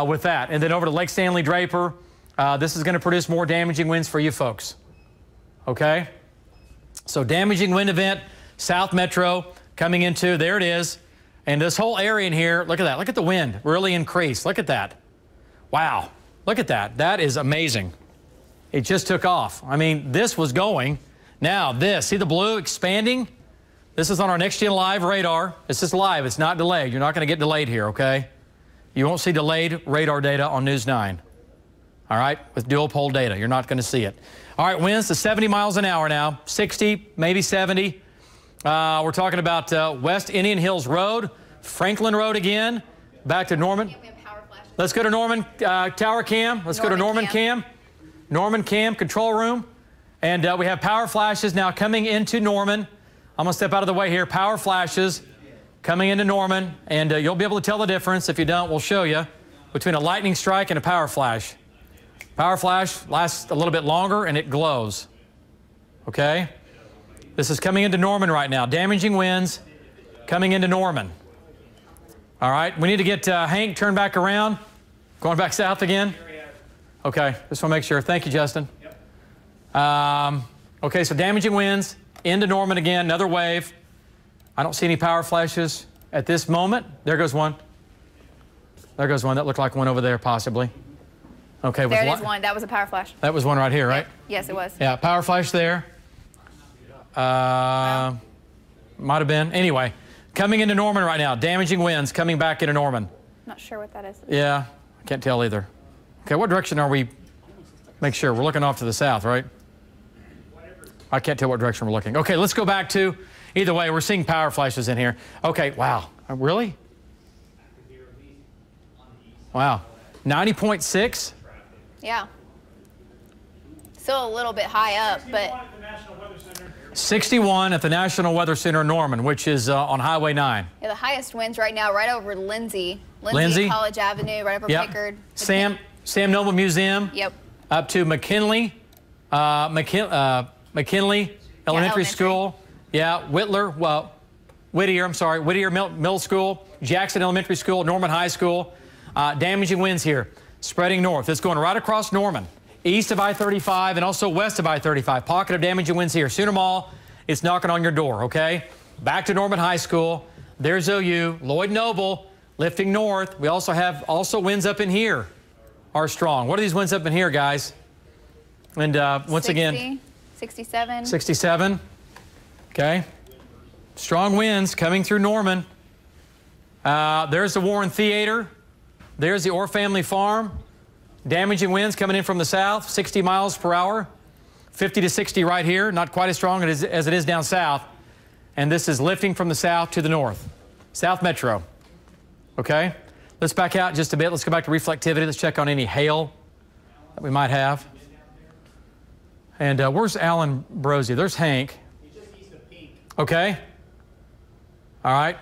with that. And then over to Lake Stanley Draper. This is going to produce more damaging winds for you folks. Okay? So damaging wind event, South Metro coming into, there it is. And this whole area in here, look at that. Look at the wind really increase. Look at that. Wow. Look at that. That is amazing. It just took off. I mean, this was going. Now this, see the blue expanding? This is on our Next Gen Live radar. This is live. It's not delayed. You're not going to get delayed here, okay? You won't see delayed radar data on News 9. All right? With dual pole data. You're not going to see it. All right, winds to 70 miles an hour now. 60, maybe 70. We're talking about West Indian Hills Road, Franklin Road again, back to Norman. Let's go to Norman Tower Cam. Let's go to Norman Cam. Norman Cam control room. And we have power flashes now coming into Norman. I'm going to step out of the way here. Power flashes coming into Norman. And you'll be able to tell the difference. If you don't, we'll show you between a lightning strike and a power flash. Power flash lasts a little bit longer and it glows. Okay? This is coming into Norman right now. Damaging winds coming into Norman. All right, we need to get Hank turned back around. Going back south again? Okay, just want to make sure. Thank you, Justin. Okay, so damaging winds into Norman again, another wave. I don't see any power flashes at this moment. There goes one. There goes one. That looked like one over there, possibly. Okay, there is one. That was a power flash. That was one right here, right? Yes, it was. Yeah, power flash there. Might have been. Anyway, coming into Norman right now. Damaging winds coming back into Norman. Not sure what that is. Yeah, I can't tell either. Okay, what direction are we? Make sure. We're looking off to the south, right? I can't tell what direction we're looking. Okay, let's go back to, either way, we're seeing power flashes in here. Okay, wow. Really? Wow. 90.6? Yeah. Still a little bit high up, but 61 at the National Weather Center in Norman, which is on Highway 9. yeah, the highest winds right now right over Lindsay. Lindsay? College Avenue, right over Pickard. Sam Noble Museum. Yep. Up to McKinley. McKinley Elementary School. Yeah, Whittier Middle School, Jackson Elementary School, Norman High School. Damaging winds here, spreading north. It's going right across Norman, east of I-35 and also west of I-35. Pocket of damaging winds here. Sooner Mall, it's knocking on your door, okay? Back to Norman High School. There's OU. Lloyd Noble lifting north. We also have winds up in here are strong. What are these winds up in here, guys? And once 60, again, 67. 67. Okay. Strong winds coming through Norman. There's the Warren Theater. There's the Orr Family Farm. Damaging winds coming in from the south, 60 miles per hour. 50 to 60 right here. Not quite as strong as it is down south. And this is lifting from the south to the north. South Metro. Okay. Let's back out just a bit. Let's go back to reflectivity. Let's check on any hail that we might have. And where's Alan Brosey? There's Hank. He's just east of Pink. Okay. All right.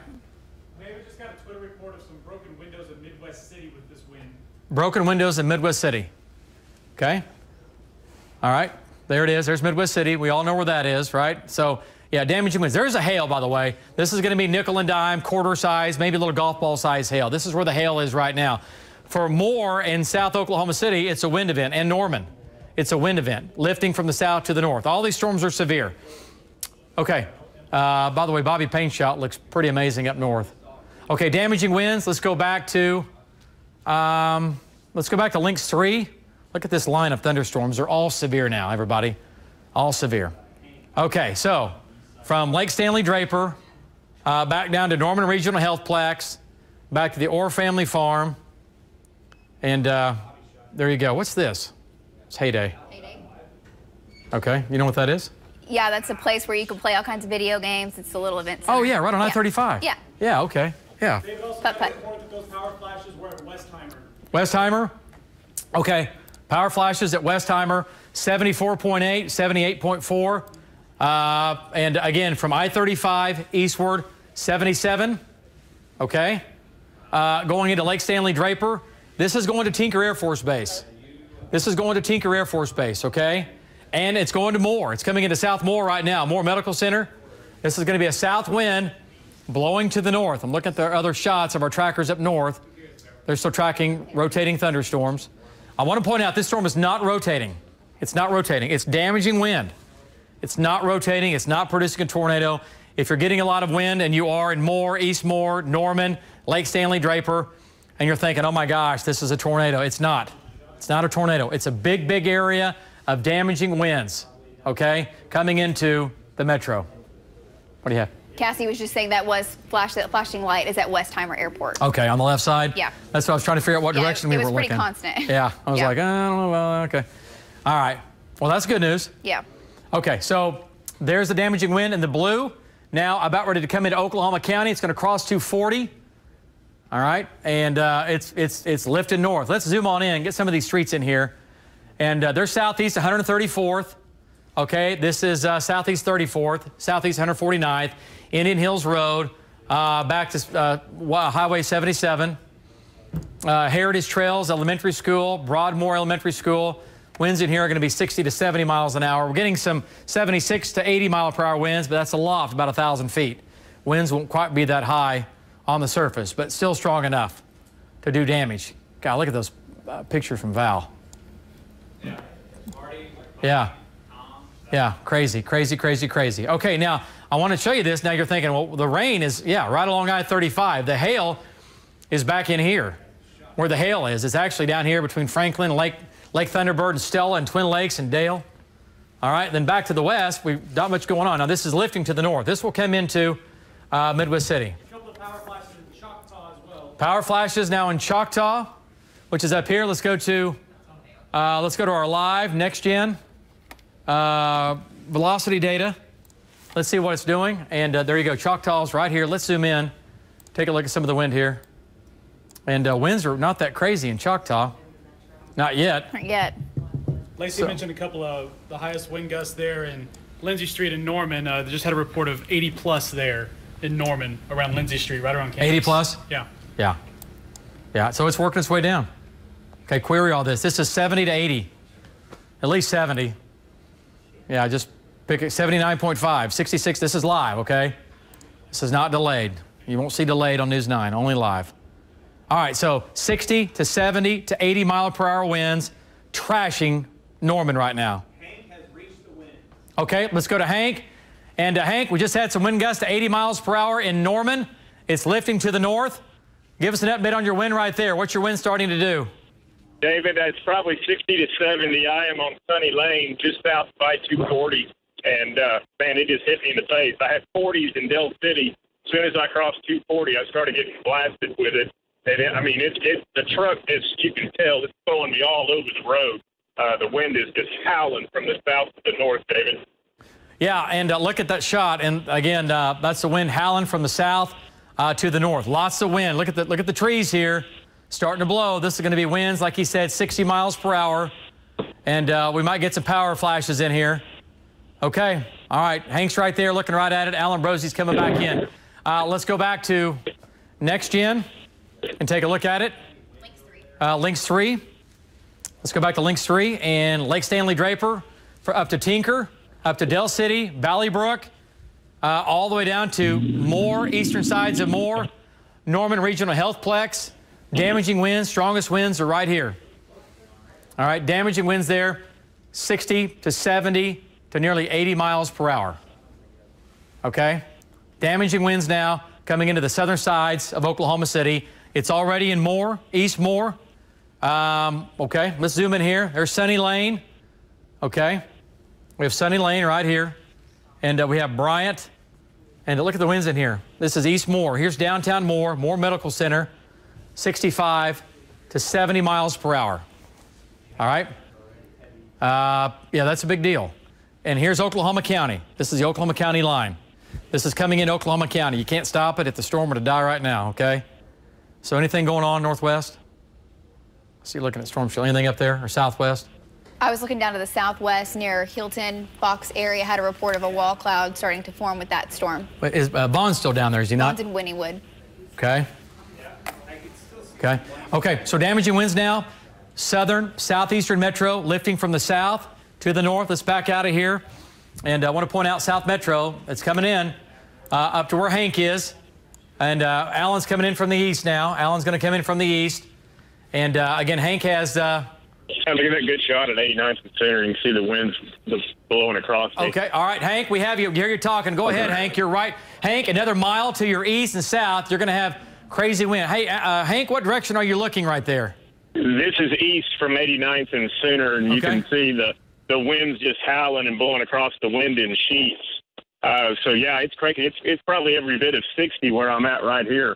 Maybe just got a Twitter report of some broken windows in Midwest City with this wind. Broken windows in Midwest City. Okay. All right. There it is. There's Midwest City. We all know where that is, right? So, yeah, damaging winds. There's a hail, by the way. This is going to be nickel and dime, quarter size, maybe a little golf ball size hail. This is where the hail is right now. For more in South Oklahoma City, it's a wind event, and Norman. It's a wind event, lifting from the south to the north. All these storms are severe. Okay. By the way, Bobby Payne's shot looks pretty amazing up north. Okay, damaging winds. Let's go back to Lynx 3. Look at this line of thunderstorms. They're all severe now, everybody. All severe. Okay, so from Lake Stanley Draper, back down to Norman Regional Healthplex, back to the Orr Family Farm, and there you go. What's this? It's Heyday. Okay, you know what that is? Yeah, that's a place where you can play all kinds of video games. It's a little event center. Oh, yeah, right on I-35. Yeah. Yeah, okay. Yeah. They've also Putt, putt. reported that those power flashes were at Westheimer. Westheimer? Okay. Power flashes at Westheimer, 74.8, 78.4. And again, from I-35 eastward, 77. Okay. Going into Lake Stanley Draper. This is going to Tinker Air Force Base. This is going to Tinker Air Force Base, okay? And it's going to Moore. It's coming into South Moore right now, Moore Medical Center. This is going to be a south wind blowing to the north. I'm looking at the other shots of our trackers up north. They're still tracking rotating thunderstorms. I want to point out this storm is not rotating. It's not rotating. It's damaging wind. It's not rotating. It's not producing a tornado. If you're getting a lot of wind and you are in Moore, East Moore, Norman, Lake Stanley Draper, and you're thinking, oh my gosh, this is a tornado. It's not. It's not a tornado. It's a big, big area of damaging winds, okay, coming into the metro. What do you have? Cassie was just saying that flashing light is at Westheimer Airport. Okay, on the left side? Yeah. That's what I was trying to figure out what direction we were looking. It was pretty constant. Yeah, I was like, I don't know, well, okay. All right, well, that's good news. Yeah. Okay, so there's the damaging wind in the blue. Now about ready to come into Oklahoma County. It's going to cross 240. All right, and it's lifting north. Let's zoom on in, get some of these streets in here. And they're southeast 134th. Okay, this is southeast 34th, southeast 149th, Indian Hills Road, back to Highway 77, Heritage Trails Elementary School, Broadmoor Elementary School. Winds in here are going to be 60 to 70 miles an hour. We're getting some 76 to 80 mile per hour winds, but that's a loft, about 1,000 feet. Winds won't quite be that high on the surface, but still strong enough to do damage. God, look at those pictures from Val. Yeah. Yeah, crazy, crazy, crazy, crazy. Okay, now I want to show you this. Now you're thinking, well, the rain is, right along I-35. The hail is back in here where the hail is. It's actually down here between Franklin, Lake Thunderbird, and Stella, and Twin Lakes, and Dale. All right, then back to the west, we've not much going on. Now this is lifting to the north. This will come into Midwest City. A couple of power flashes in Choctaw as well. Power flashes now in Choctaw, which is up here. Let's go to our live next gen velocity data. Let's see what it's doing. And there you go. Choctaw's right here. Let's zoom in. Take a look at some of the wind here. And winds are not that crazy in Choctaw. Not yet. Not yet. Lacey mentioned a couple of the highest wind gusts there in Lindsay Street in Norman. They just had a report of 80 plus there in Norman around Lindsay Street, right around campus. 80 plus? Yeah. Yeah. Yeah, so it's working its way down. Okay, query all this. This is 70 to 80. At least 70. Yeah, just pick it. 79.5, 66. This is live, okay? This is not delayed. You won't see delayed on News 9, only live. All right, so 60 to 70 to 80 mile per hour winds trashing Norman right now. Hank has reached the wind. Okay, let's go to Hank. And Hank, we just had some wind gusts to 80 miles per hour in Norman. It's lifting to the north. Give us an update on your wind right there. What's your wind starting to do? David, that's probably 60 to 70. I am on Sunny Lane, just south by 240. And, man, it just hit me in the face. I had 40s in Dell City. As soon as I crossed 240, I started getting blasted with it. And I mean, the truck is, you can tell, it's throwing me all over the road. The wind is just howling from the south to the north, David. Yeah, and look at that shot. And again, that's the wind howling from the south to the north. Lots of wind. Look at the trees here starting to blow. This is going to be winds, like he said, 60 miles per hour. And we might get some power flashes in here. Okay. All right. Hank's right there looking right at it. Alan Brosie's coming back in. Let's go back to next gen and take a look at it. Links 3. Let's go back to Links 3 and Lake Stanley Draper for up to Tinker, up to Dell City, Valley Brook, all the way down to Moore, eastern sides of Moore, Norman Regional Healthplex. Damaging winds, strongest winds are right here. All right, damaging winds there, 60 to 70 to nearly 80 miles per hour. Okay, damaging winds now coming into the southern sides of Oklahoma City. It's already in Moore, East Moore. Okay, let's zoom in here. There's Sunny Lane. Okay, we have Sunny Lane right here. And we have Bryant. And look at the winds in here. This is East Moore. Here's downtown Moore, Moore Medical Center, 65 to 70 miles per hour. All right? Yeah, that's a big deal. And here's Oklahoma County. This is the Oklahoma County line. This is coming in Oklahoma County. You can't stop it if the storm were to die right now, okay? So anything going on northwest? See, looking at storm shelter. Anything up there or southwest? I was looking down to the southwest near Hilton, Fox area, had a report of a wall cloud starting to form with that storm. But is Vaughn's still down there, is he not? Vaughn's in Wynnewood. Okay. Okay. Okay, so damaging winds now. Southern, southeastern metro lifting from the south to the north. Let's back out of here. And I want to point out South Metro. It's coming in up to where Hank is. And Alan's coming in from the east now. Alan's going to come in from the east. And again, Hank has... I'm going to get a good shot at 89th and center. You can see the winds blowing across me. Okay, all right, Hank, we have you. Here you're talking. Go ahead, Hank. You're right. Hank, another mile to your east and south, you're going to have crazy wind. Hey, Hank, what direction are you looking right there? This is east from 89th and center, and you can see the winds just howling and blowing across the wind in sheets. So, yeah, it's cranking. It's probably every bit of 60 where I'm at right here.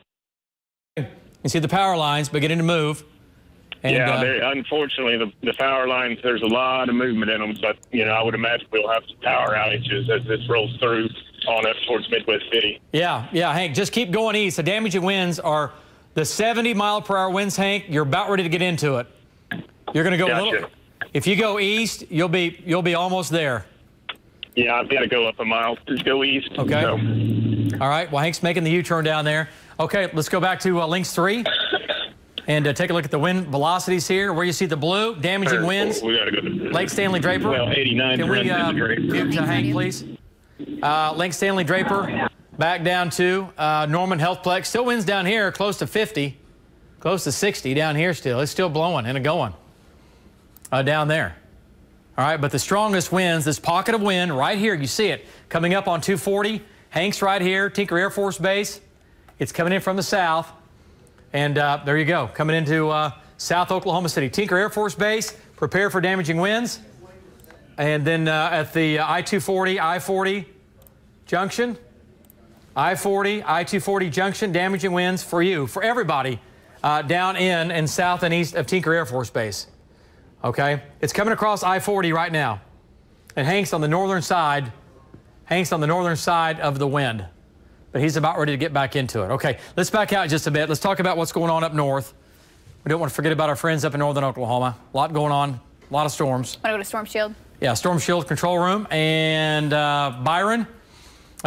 You see the power lines beginning to move. And, yeah, unfortunately, the power lines, there's a lot of movement in them. But, you know, I would imagine we'll have some power outages as this rolls through on up towards Midwest City. Yeah, Hank, just keep going east. The damaging winds are the 70-mile-per-hour winds, Hank. You're about ready to get into it. You're going to go a little. If you go east, you'll be almost there. Yeah, I've got to go up a mile to go east. Okay. So. All right. Well, Hank's making the U-turn down there. Okay, let's go back to Links 3. And take a look at the wind velocities here. Where you see the blue, damaging winds. We got to go to Lake Stanley Draper. well, 89. Can we give to Hank, please? Lake Stanley Draper, back down to Norman Healthplex. Still winds down here close to 50, close to 60 down here still. It's still blowing and going down there. All right, but the strongest winds, this pocket of wind right here, you see it, coming up on 240. Hank's right here, Tinker Air Force Base. It's coming in from the south. And there you go, coming into South Oklahoma City. Tinker Air Force Base, prepare for damaging winds. And then at the I-240, I-40 junction, I-40, I-240 junction, damaging winds for you, for everybody down in and south and east of Tinker Air Force Base. Okay, it's coming across I-40 right now. And Hank's on the northern side. Hank's on the northern side of the wind. But he's about ready to get back into it. Okay, let's back out just a bit. Let's talk about what's going on up north. We don't want to forget about our friends up in northern Oklahoma. A lot going on, a lot of storms. Want to go to Storm Shield? Yeah, Storm Shield control room. And Byron,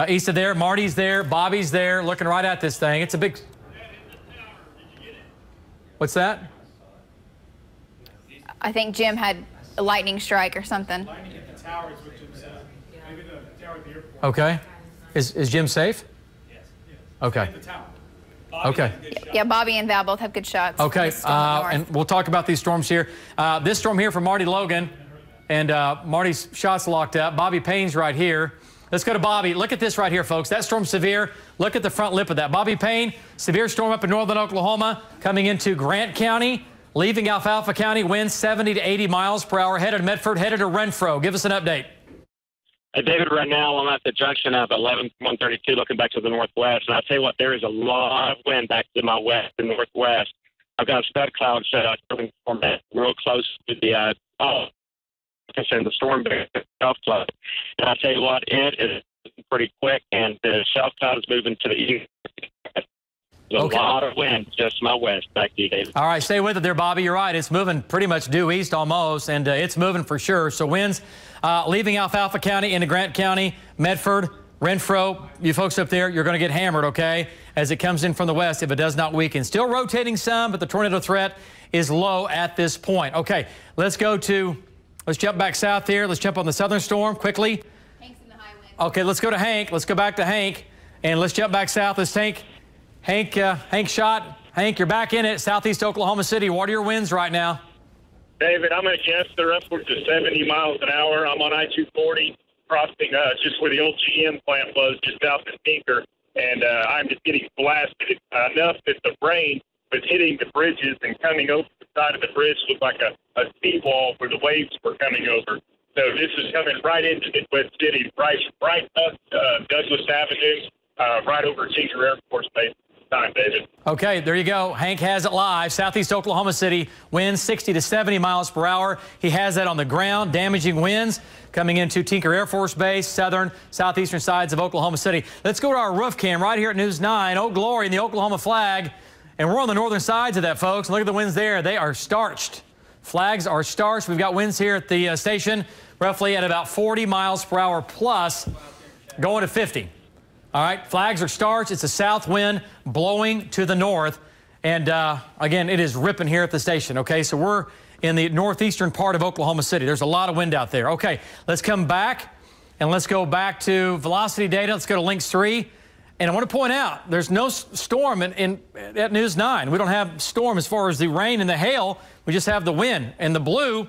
east of there, Marty's there, Bobby's there, looking right at this thing. It's a big... What's that? I think Jim had a lightning strike or something. Lightning at the towers, which is maybe the tower at the airport. Okay. Is Jim safe? Yes. Okay. At the tower. Okay. Yeah, Bobby and Val both have good shots. Okay, and we'll talk about these storms here. This storm here from Marty Logan, and Marty's shot's locked up. Bobby Payne's right here. Let's go to Bobby. Look at this right here, folks. That storm's severe. Look at the front lip of that. Bobby Payne, severe storm up in northern Oklahoma, coming into Grant County, leaving Alfalfa County, winds 70 to 80 miles per hour, headed to Medford, headed to Renfro. Give us an update. Hey, David, right now I'm at the junction of 11132 looking back to the northwest. And I'll tell you what, there is a lot of wind back to my west and northwest. I've got a scud cloud set up real close to the the storm shelf cloud. And I'll tell you what, it is pretty quick, and the shelf cloud is moving to the east. There's a lot of wind just my west. Back to you, David. All right, stay with it there, Bobby. You're right. It's moving pretty much due east almost, and it's moving for sure. So winds leaving Alfalfa County into Grant County, Medford, Renfro. You folks up there, you're going to get hammered, okay, as it comes in from the west if it does not weaken. Still rotating some, but the tornado threat is low at this point. Okay, let's jump back south here. Let's jump on the southern storm quickly. Hank's in the high wind. Okay, let's go to Hank. Let's go back to Hank, and let's jump back south. Let's take Hank shot. Hank, you're back in it. Southeast Oklahoma City. What are your winds right now? David, I'm going to guess they're upwards of 70 miles an hour. I'm on I-240, crossing just where the old GM plant was, just south of Tinker, and I'm just getting blasted enough that the rain was hitting the bridges and coming over the side of the bridge looked like a seawall where the waves were coming over. So this is coming right into Midwest City, right up Douglas Avenue, right over Tinker Air Force Base. Time, David. Okay, there you go. Hank has it live. Southeast Oklahoma City, winds 60 to 70 miles per hour. He has that on the ground, damaging winds coming into Tinker Air Force Base, southeastern sides of Oklahoma City. Let's go to our roof cam right here at News 9. Oh, glory in the Oklahoma flag. And we're on the northern sides of that, folks. Look at the winds there. They are starched. Flags are starched. We've got winds here at the station roughly at about 40 miles per hour plus, going to 50. All right, flags are starched. It's a south wind blowing to the north. And again, it is ripping here at the station. Okay, so we're in the northeastern part of Oklahoma City. There's a lot of wind out there. Okay, let's come back and let's go back to velocity data. Let's go to Links 3. And I want to point out, there's no storm at News 9. We don't have storm as far as the rain and the hail. We just have the wind. And the blue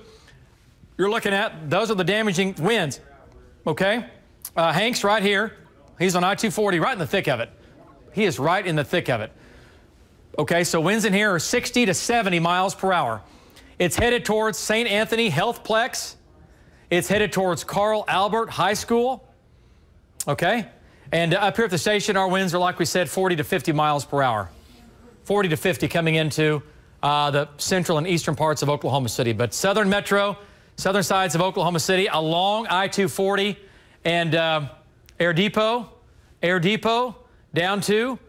you're looking at, those are the damaging winds. Okay, Hank's right here. He's on I-240, right in the thick of it. He is right in the thick of it. Okay, so winds in here are 60 to 70 miles per hour. It's headed towards St. Anthony Healthplex. It's headed towards Carl Albert High School. Okay, and up here at the station, our winds are, like we said, 40 to 50 miles per hour. 40 to 50 coming into the central and eastern parts of Oklahoma City. But southern metro, southern sides of Oklahoma City, along I-240 and Air Depot, down to,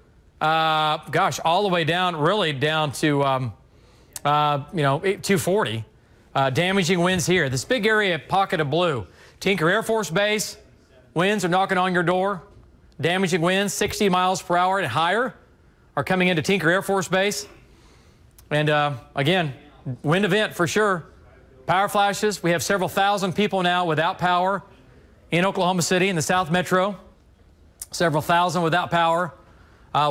all the way down, really down to, 240. Damaging winds here. This big area, pocket of blue. Tinker Air Force Base, winds are knocking on your door. Damaging winds, 60 miles per hour and higher, are coming into Tinker Air Force Base. And again, wind event for sure. Power flashes. We have several thousand people now without power in Oklahoma City, in the South Metro. Several thousand without power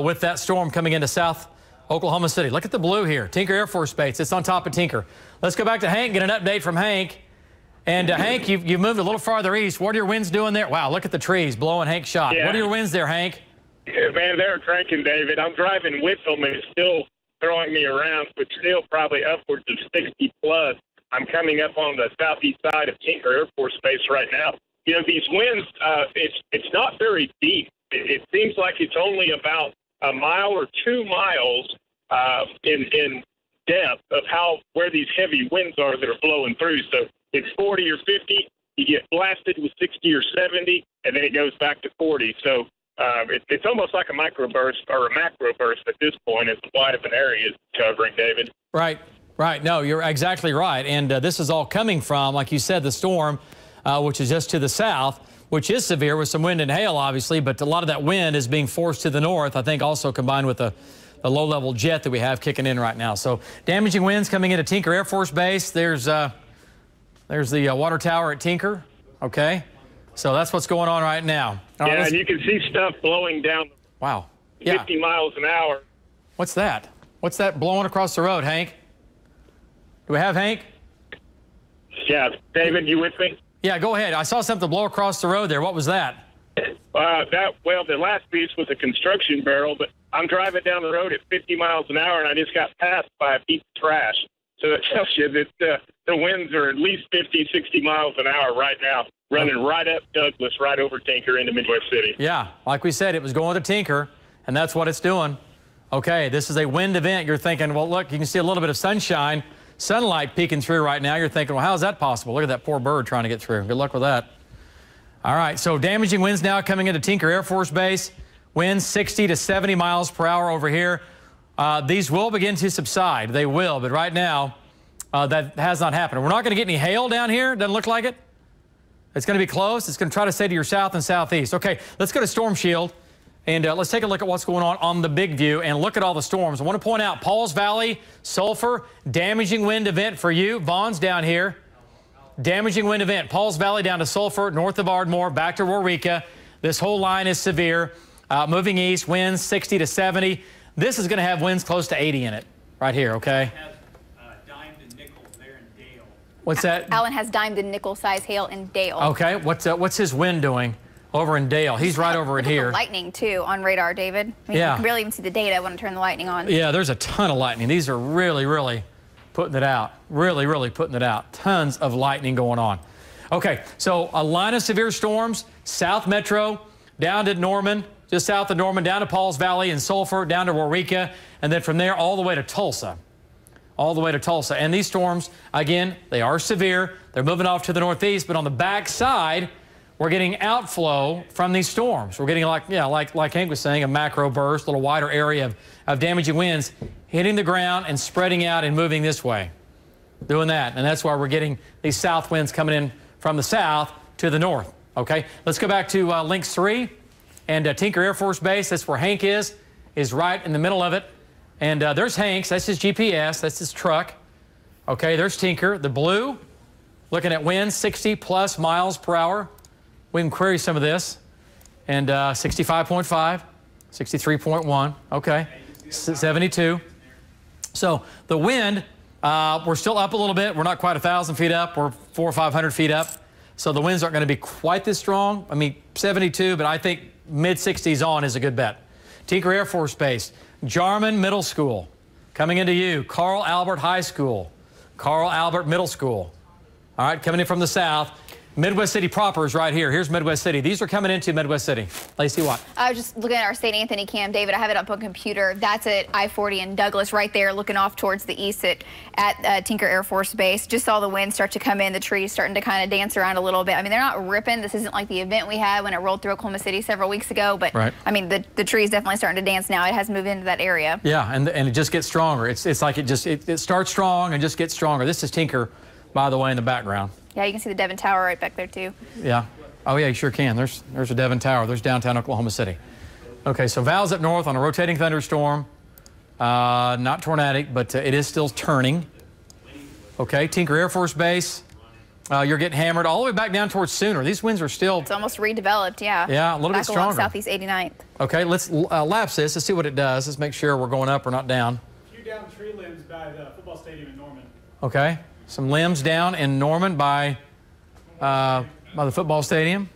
with that storm coming into South Oklahoma City. Look at the blue here. Tinker Air Force Base. It's on top of Tinker. Let's go back to Hank, get an update from Hank. And Hank, you've moved a little farther east. What are your winds doing there? Wow, look at the trees blowing Hank's shot. Yeah. What are your winds there, Hank? Yeah, man, they're cranking, David. I'm driving with them, and it's still throwing me around, but still probably upwards of 60 plus. I'm coming up on the southeast side of Tinker Air Force Base right now. You know, these winds, it's not very deep. It seems like it's only about a mile or 2 miles in depth of where these heavy winds are that are blowing through. So it's 40 or 50, you get blasted with 60 or 70, and then it goes back to 40. So it's almost like a microburst or a macroburst at this point as wide of an area is covering, David. Right. No, you're exactly right. And this is all coming from, like you said, the storm, which is just to the south, which is severe with some wind and hail, obviously, but a lot of that wind is being forced to the north, I think also combined with the low-level jet that we have kicking in right now. So damaging winds coming into Tinker Air Force Base. There's the water tower at Tinker, okay? So that's what's going on right now. Yeah, and you can see stuff blowing down. Wow. 50 miles an hour. What's that? What's that blowing across the road, Hank? Do we have Hank? Yeah, David, you with me? Yeah, go ahead. I saw something blow across the road there. What was that? The last piece was a construction barrel, but I'm driving down the road at 50 miles an hour, and I just got passed by a piece of trash. So it tells you that the winds are at least 50, 60 miles an hour right now, running right up Douglas, right over Tinker into Midwest City. Yeah, like we said, it was going to Tinker, and that's what it's doing. Okay, this is a wind event. You're thinking, well, look, you can see a little bit of sunlight peeking through right now. You're thinking, well, how is that possible? Look at that poor bird trying to get through. Good luck with that. All right, so damaging winds now coming into Tinker Air Force Base. Winds 60 to 70 miles per hour over here. These will begin to subside. They will, but right now, that has not happened. We're not going to get any hail down here. Doesn't look like it. It's going to be close. It's going to try to stay to your south and southeast. Okay, let's go to Storm Shield, and let's take a look at what's going on the big view and look at all the storms. I want to point out Pauls Valley, Sulphur, damaging wind event for you. Vaughn's down here. Damaging wind event. Pauls Valley down to Sulphur, north of Ardmore, back to Waurika. This whole line is severe. Moving east, winds 60 to 70. This is going to have winds close to 80 in it right here, okay? Dimed and nickel there in Dale. What's that? Alan has dimed and nickel size hail in Dale. Okay, what's his wind doing over in Dale? He's right over it here. Lightning, too, on radar, David. I mean, yeah. You can barely even see the data when I turn the lightning on. Yeah, there's a ton of lightning. These are really putting it out. Really putting it out. Tons of lightning going on. Okay, so a line of severe storms, South Metro, down to Norman, just south of Norman, down to Pauls Valley and Sulphur, down to Waurika, and then from there all the way to Tulsa. All the way to Tulsa. And these storms, again, they are severe. They're moving off to the northeast, but on the back side, we're getting outflow from these storms. We're getting like Hank was saying, a macro burst, a little wider area of damaging winds hitting the ground and spreading out and moving this way. Doing that. And that's why we're getting these south winds coming in from the south to the north. Okay, let's go back to Lynx 3 and Tinker Air Force Base. That's where Hank is right in the middle of it. And there's Hank's. That's his GPS. That's his truck. Okay, there's Tinker. The blue, looking at winds 60 plus miles per hour. We can query some of this. And 65.5, 63.1. Okay, 72. So the wind, we're still up a little bit. We're not quite 1,000 feet up. We're 400 or 500 feet up. So the winds aren't going to be quite this strong. I mean, 72, but I think mid-60s on is a good bet. Tinker Air Force Base, Jarman Middle School, coming into you. Carl Albert High School, Carl Albert Middle School. All right, coming in from the south. Midwest City proper is right here. Here's Midwest City. These are coming into Midwest City. Lacey, what? I was just looking at our St. Anthony cam, David. I have it up on computer. That's at I-40 in Douglas right there, looking off towards the east at Tinker Air Force Base. Just saw the wind start to come in, the trees starting to kind of dance around a little bit. I mean, they're not ripping. This isn't like the event we had when it rolled through Oklahoma City several weeks ago, but right. I mean, the tree's definitely starting to dance now. It has moved into that area. Yeah, and it just gets stronger. It's like it starts strong and just gets stronger. This is Tinker, by the way, in the background. Yeah, you can see the Devon Tower right back there, too. Yeah. Oh, yeah, you sure can. There's a Devon Tower. There's downtown Oklahoma City. Okay, so Val's up north on a rotating thunderstorm. Not tornadic, but it is still turning. Okay, Tinker Air Force Base. You're getting hammered all the way back down towards Sooner. These winds are still... It's almost redeveloped, yeah. Yeah, a little bit stronger. Back along Southeast 89th. Okay, let's lapse this. Let's see what it does. Let's make sure we're going up or not down. A few down tree limbs by the football stadium in Norman. Okay, some limbs down in Norman by the football stadium.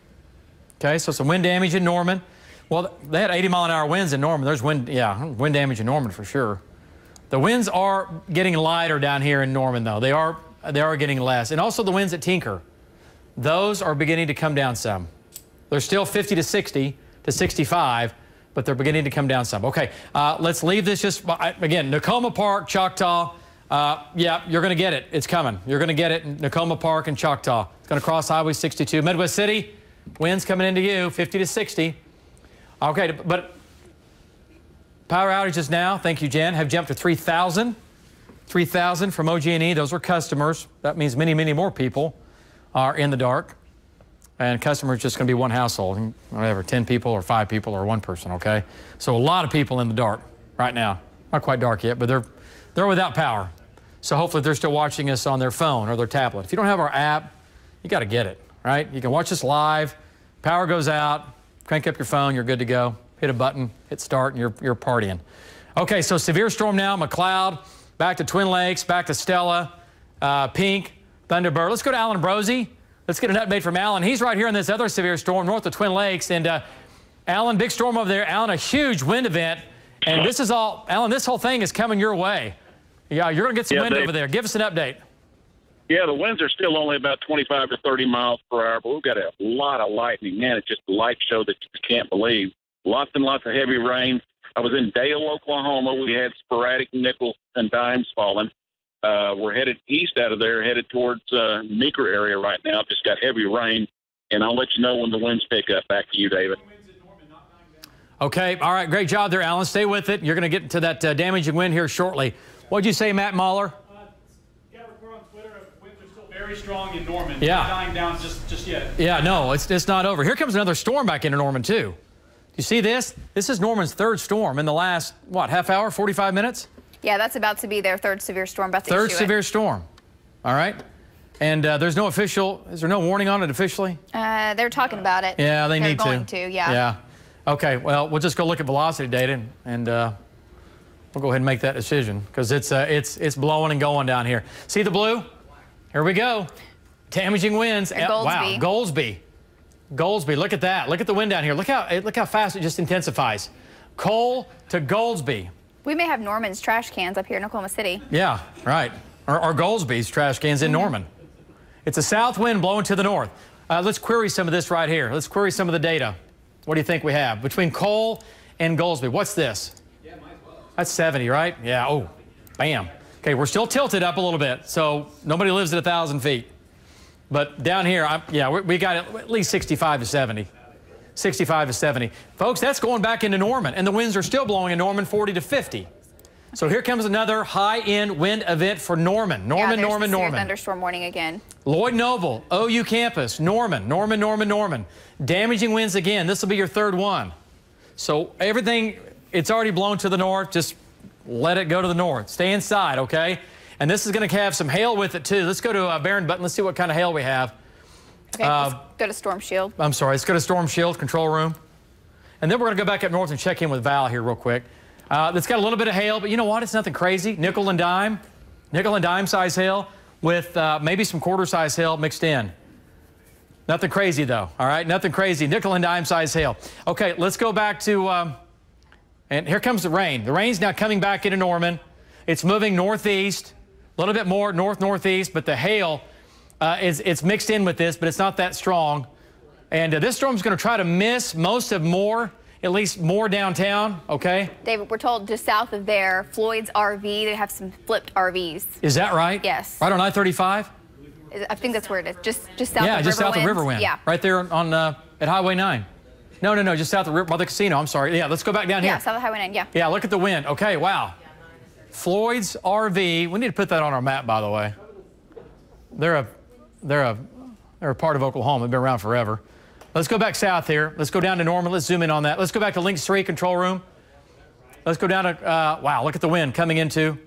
Okay, so some wind damage in Norman. Well, they had 80-mile-an-hour winds in Norman. There's wind damage in Norman for sure. The winds are getting lighter down here in Norman, though. They are getting less. And also the winds at Tinker. Those are beginning to come down some. They're still 50 to 60 to 65, but they're beginning to come down some. Okay, let's leave this just, again, Nakoma Park, Choctaw. Yeah, you're going to get it. It's coming. You're going to get it in Nakoma Park and Choctaw. It's going to cross Highway 62. Midwest City, winds coming into you, 50 to 60. Okay, but power outages now, thank you, Jen, have jumped to 3,000. 3,000 from OG&E. Those are customers. That means many, many more people are in the dark. And customers just going to be one household, whatever, 10 people or 5 people or 1 person, okay? So a lot of people in the dark right now. Not quite dark yet, but they're without power. So hopefully they're still watching us on their phone or their tablet. If you don't have our app, you got to get it, right? You can watch us live. Power goes out, crank up your phone, you're good to go. Hit a button, hit start, and you're partying. Okay, so severe storm now, McLeod, back to Twin Lakes, back to Stella, Pink, Thunderbird. Let's go to Alan Brosey. Let's get an update from Alan. He's right here in this other severe storm north of Twin Lakes. And Alan, big storm over there. Alan, a huge wind event. And this is all, Alan, this whole thing is coming your way. Yeah, you're going to get some wind over there. Give us an update. Yeah, the winds are still only about 25 to 30 miles per hour, but we've got a lot of lightning. Man, it's just a light show that you can't believe. Lots and lots of heavy rain. I was in Dale, Oklahoma. We had sporadic nickels and dimes falling. We're headed east out of there, headed towards Meeker area right now. Just got heavy rain, and I'll let you know when the winds pick up. Back to you, David. Okay, all right, great job there, Alan. Stay with it. You're going to get to that damaging wind here shortly. What'd you say, Matt Mahler? Got a report on Twitter. Winds are still very strong in Norman. Yeah. Not dying down just yet. Yeah, no, it's not over. Here comes another storm back into Norman, too. You see this? This is Norman's third storm in the last, what, half hour, 45 minutes? Yeah, that's about to be their third severe storm. Third severe storm. All right. And there's no official, is there no warning on it officially? They're talking about it. Yeah, they're need going to, yeah. Yeah. Okay, well, we'll just go look at velocity data and we'll go ahead and make that decision because it's blowing and going down here. See the blue? Here we go. Damaging winds. Wow, Goldsby, look at that. Look at the wind down here. Look how fast it just intensifies. Cole to Goldsby. We may have Norman's trash cans up here in Oklahoma City. Yeah, right. Or Goldsby's trash cans in Norman. It's a south wind blowing to the north. Let's query some of this right here. Let's query some of the data. What do you think we have? Between Cole and Goldsby, what's this? Yeah, might as well. That's 70, right? Yeah, oh, bam. Okay, we're still tilted up a little bit, so nobody lives at 1,000 feet. But down here, we got at least 65 to 70. 65 to 70. Folks, that's going back into Norman, and the winds are still blowing in Norman 40 to 50. So here comes another high-end wind event for Norman. Norman. Thunderstorm warning again. Lloyd Noble, OU campus, Norman. Damaging winds again. This will be your third one. So everything, it's already blown to the north. Just let it go to the north. Stay inside, okay? And this is going to have some hail with it, too. Let's go to Barron Button. Let's see what kind of hail we have. Okay, let's go to Storm Shield. I'm sorry. Let's go to Storm Shield, control room. And then we're going to go back up north and check in with Val here real quick. It's got a little bit of hail, but you know what? It's nothing crazy. Nickel and dime size hail with maybe some quarter size hail mixed in. Nothing crazy, though, all right? Nothing crazy. Nickel and dime size hail. Okay, let's go back to, and here comes the rain. The rain's now coming back into Norman. It's moving northeast, a little bit more north-northeast, but the hail, it's mixed in with this, but it's not that strong. And this storm's going to try to miss most of Moore, at least Moore downtown, okay? David, we're told just south of there, Floyd's RV, they have some flipped RVs. Is that right? Yes. Right on I-35? I think that's where it is, just south of Riverwind. Yeah, just south of Riverwind. Yeah. Right there on at Highway 9. No, just south of by the casino, I'm sorry. Yeah, let's go back down here. Yeah, south of Highway 9, yeah. Yeah, look at the wind. Okay, wow. Floyd's RV, we need to put that on our map, by the way. They're a part of Oklahoma. They've been around forever. Let's go back south here. Let's go down to Norman. Let's zoom in on that. Let's go back to Lynx 3 control room. let's go down to, wow, look at the wind coming into,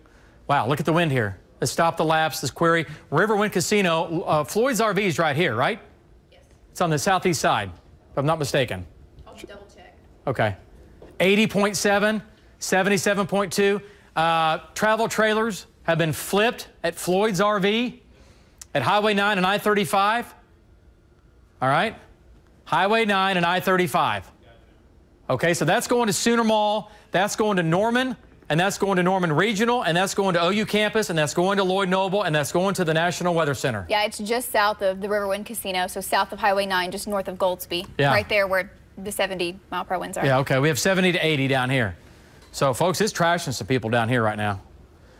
wow, look at the wind here. Let's stop the laps, this query. Riverwind Casino, Floyd's RV is right here, right? Yes. It's on the southeast side, if I'm not mistaken. I'll double check. Okay. 80.7, 77.2. Travel trailers have been flipped at Floyd's RV, at Highway 9 and I-35. All right? Highway 9 and I-35. Okay, so that's going to Sooner Mall, that's going to Norman, and that's going to Norman Regional, and that's going to OU Campus, and that's going to Lloyd Noble, and that's going to the National Weather Center. Yeah, it's just south of the Riverwind Casino, so south of Highway 9, just north of Goldsby. Yeah. Right there where the 70-mile-per-hour winds are. Yeah, okay, we have 70 to 80 down here. So, folks, it's trashing some people down here right now.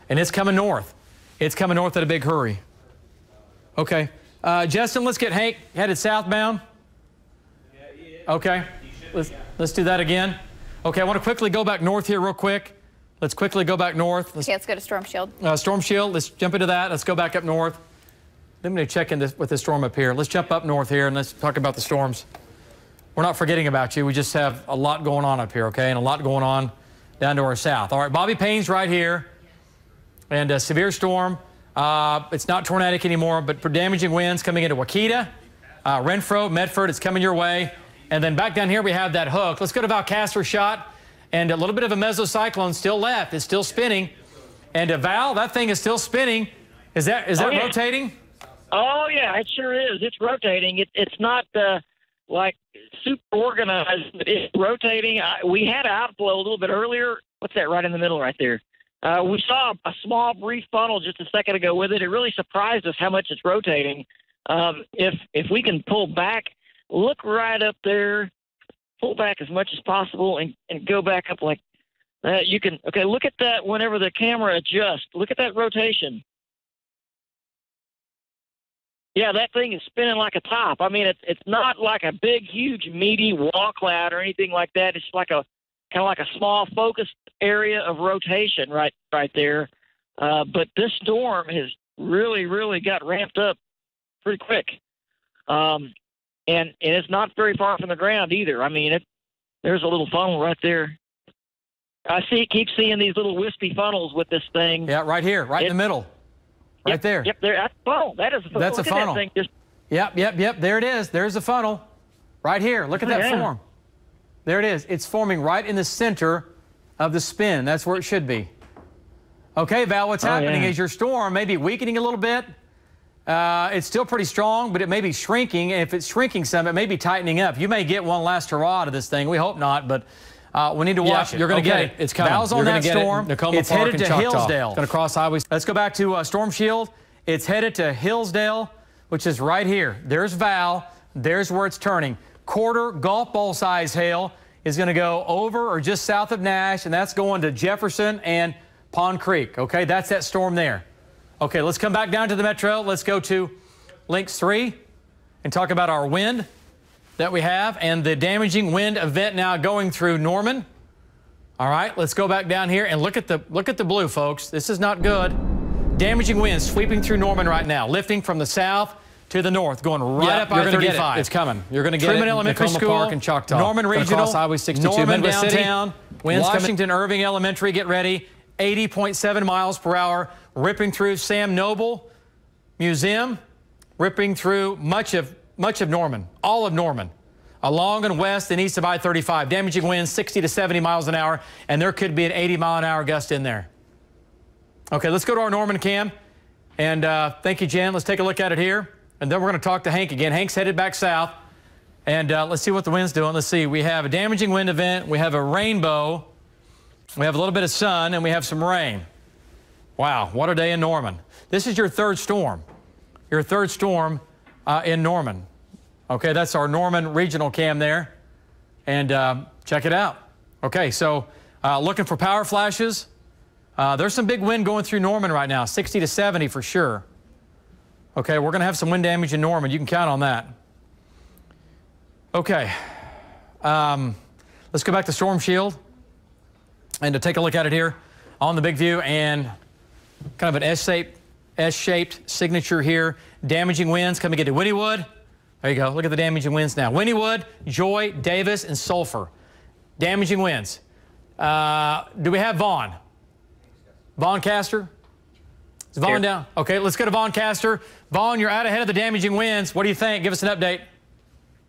And it's coming north. It's coming north at a big hurry. Okay. Justin, let's get Hank headed southbound. Okay. Let's do that again. Okay, I want to quickly go back north here real quick. Let's quickly go back north. Let's go to Storm Shield. Storm Shield, let's jump into that. Let's go back up north. Let me check in with the storm up here. Let's jump up north here and let's talk about the storms. We're not forgetting about you. We just have a lot going on up here, okay, and a lot going on down to our south. All right, Bobby Payne's right here. And a severe storm. It's not tornadic anymore, but for damaging winds coming into Waukeeta, Renfro, Medford, it's coming your way. And then back down here we have that hook. Let's go to Valcastro shot. And a little bit of a mesocyclone still left. It's still spinning. And Val, that thing is still spinning. Is that rotating? Oh, yeah, it sure is. It's rotating. It's not like super organized, but it's rotating. We had an outflow a little bit earlier. What's that right in the middle right there? We saw a small brief funnel just a second ago with it. It really surprised us how much it's rotating. If we can pull back, look right up there, pull back as much as possible and go back up like that. You can, okay, look at that whenever the camera adjusts. Look at that rotation. Yeah, that thing is spinning like a top. I mean, it's not like a big, huge, meaty wall cloud or anything like that. It's like a kind of like a small focused area of rotation right there. But this storm has really got ramped up pretty quick. And it's not very far from the ground either. I mean, there's a little funnel right there. I keep seeing these little wispy funnels with this thing. Yeah, right here, right in the middle. Right there. Yep, there. That's a funnel. That is a funnel. That's a funnel. That thing just... Yep. There it is. There's the funnel. Right here. Look at that form. There it is. It's forming right in the center of the spin. That's where it should be. Okay, Val, what's happening is your storm may be weakening a little bit. It's still pretty strong, but it may be shrinking. And if it's shrinking some, it may be tightening up. You may get one last hurrah to this thing. We hope not, but we need to watch it. You're going to get it. It's coming. Val's on that storm. It's headed to Hillsdale. It's going to cross highways. Let's go back to Storm Shield. It's headed to Hillsdale, which is right here. There's Val. There's where it's turning. Quarter golf ball size hail is going to go over or just south of Nash, and that's going to Jefferson and Pond Creek. Okay, that's that storm there. Okay, let's come back down to the metro. Let's go to Links 3 and talk about our wind that we have and the damaging wind event now going through Norman. All right, let's go back down here and look at the blue, folks. This is not good. Damaging winds sweeping through Norman right now, lifting from the south to the north, going right up I-35. It's coming. You're going to get Truman it. Elementary Tacoma School, Park and Choctaw. Norman Regional, cross Highway 62, Norman Memphis downtown, City, Washington Irving Elementary. Get ready. 80.7 miles per hour, ripping through Sam Noble Museum, ripping through much of Norman, all of Norman, along and west and east of I-35. Damaging winds 60 to 70 miles an hour, and there could be an 80-mile-an-hour gust in there. Okay, let's go to our Norman cam. And thank you, Jen. Let's take a look at it here. And then we're going to talk to Hank again. Hank's headed back south. And let's see what the wind's doing. Let's see. We have a damaging wind event. We have a rainbow. We have a little bit of sun, and we have some rain. Wow, what a day in Norman. This is your third storm. Your third storm in Norman. Okay, that's our Norman regional cam there. And check it out. Okay, so looking for power flashes. There's some big wind going through Norman right now, 60 to 70 for sure. Okay, we're going to have some wind damage in Norman. You can count on that. Okay, let's go back to Storm Shield and to take a look at it here on the big view and kind of an S-shaped signature here. Damaging winds coming into Wynnewood. There you go. Look at the damaging winds now. Wynnewood, Joy, Davis, and Sulphur. Damaging winds. Do we have Vaughn? Vaughn Caster? Is Vaughn down? Okay, let's go to Vaughn Caster. Vaughn, you're out ahead of the damaging winds. What do you think? Give us an update.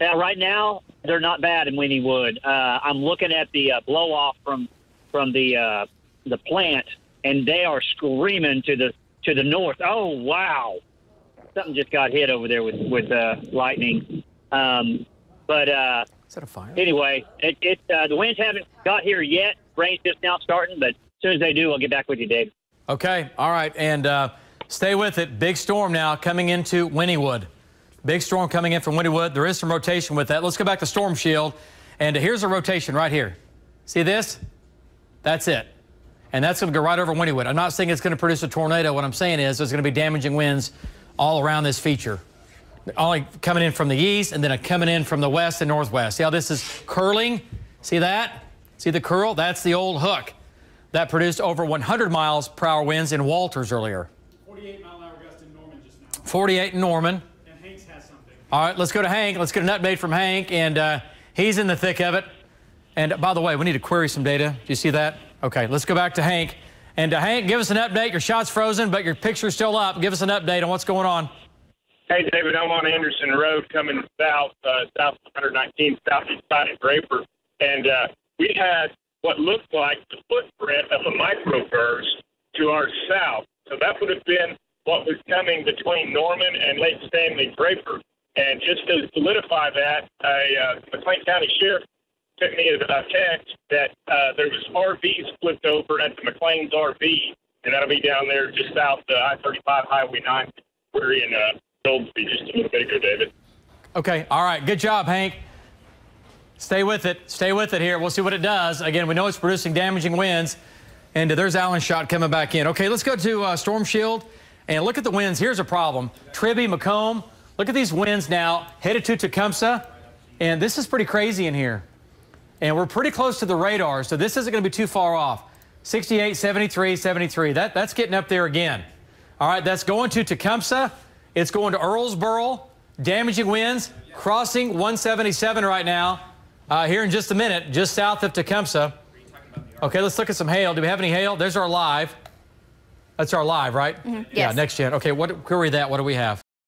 Yeah, right now they're not bad in Wynnewood. I'm looking at the blow off from the plant, and they are screaming to the north. Oh wow, something just got hit over there with lightning. Is that a fire? Anyway, the winds haven't got here yet. Rain's just now starting, but as soon as they do, I'll get back with you, Dave. Okay, all right, and stay with it. Big storm now coming into Wynnewood. Big storm coming in from Wynnewood. There is some rotation with that. Let's go back to Storm Shield, and here's a rotation right here. See this? That's it. And that's going to go right over Wynnewood. I'm not saying it's going to produce a tornado. What I'm saying is there's going to be damaging winds all around this feature. Only coming in from the east and then coming in from the west and northwest. See how this is curling? See that? See the curl? That's the old hook that produced over 100 miles per hour winds in Walters earlier. 48-mile-an-hour gust in Norman just now. 48 in Norman. And Hanks has something. All right, let's go to Hank. Let's get an update from Hank, and he's in the thick of it. And by the way, we need to query some data. Do you see that? Okay, let's go back to Hank. And Hank, give us an update. Your shot's frozen, but your picture's still up. Give us an update on what's going on. Hey, David, I'm on Anderson Road coming south 119th southeast side of Draper. And we had what looked like the footprint of a microburst to our south. So that would have been what was coming between Norman and Lake Stanley Draper. And just to solidify that, a McLean County Sheriff took me a text that there was RVs flipped over at the McLean's RV, and that'll be down there just south of I-35 Highway 9. We're in Goldsby just a little bit ago, David. Okay, all right, good job, Hank. Stay with it. Stay with it here. We'll see what it does. Again, we know it's producing damaging winds, and there's Allen's shot coming back in. Okay, let's go to Storm Shield and look at the winds. Here's a problem. Tribby, Macomb, look at these winds now headed to Tecumseh, and this is pretty crazy in here. And we're pretty close to the radar, so this isn't going to be too far off. 68, 73, 73. That's getting up there again. All right, that's going to Tecumseh. It's going to Earlsboro. Damaging winds crossing 177 right now. Here in just a minute, just south of Tecumseh. Okay, let's look at some hail. Do we have any hail? There's our live. That's our live, right? Yes. Yeah, next gen. Okay, query that. What do we have?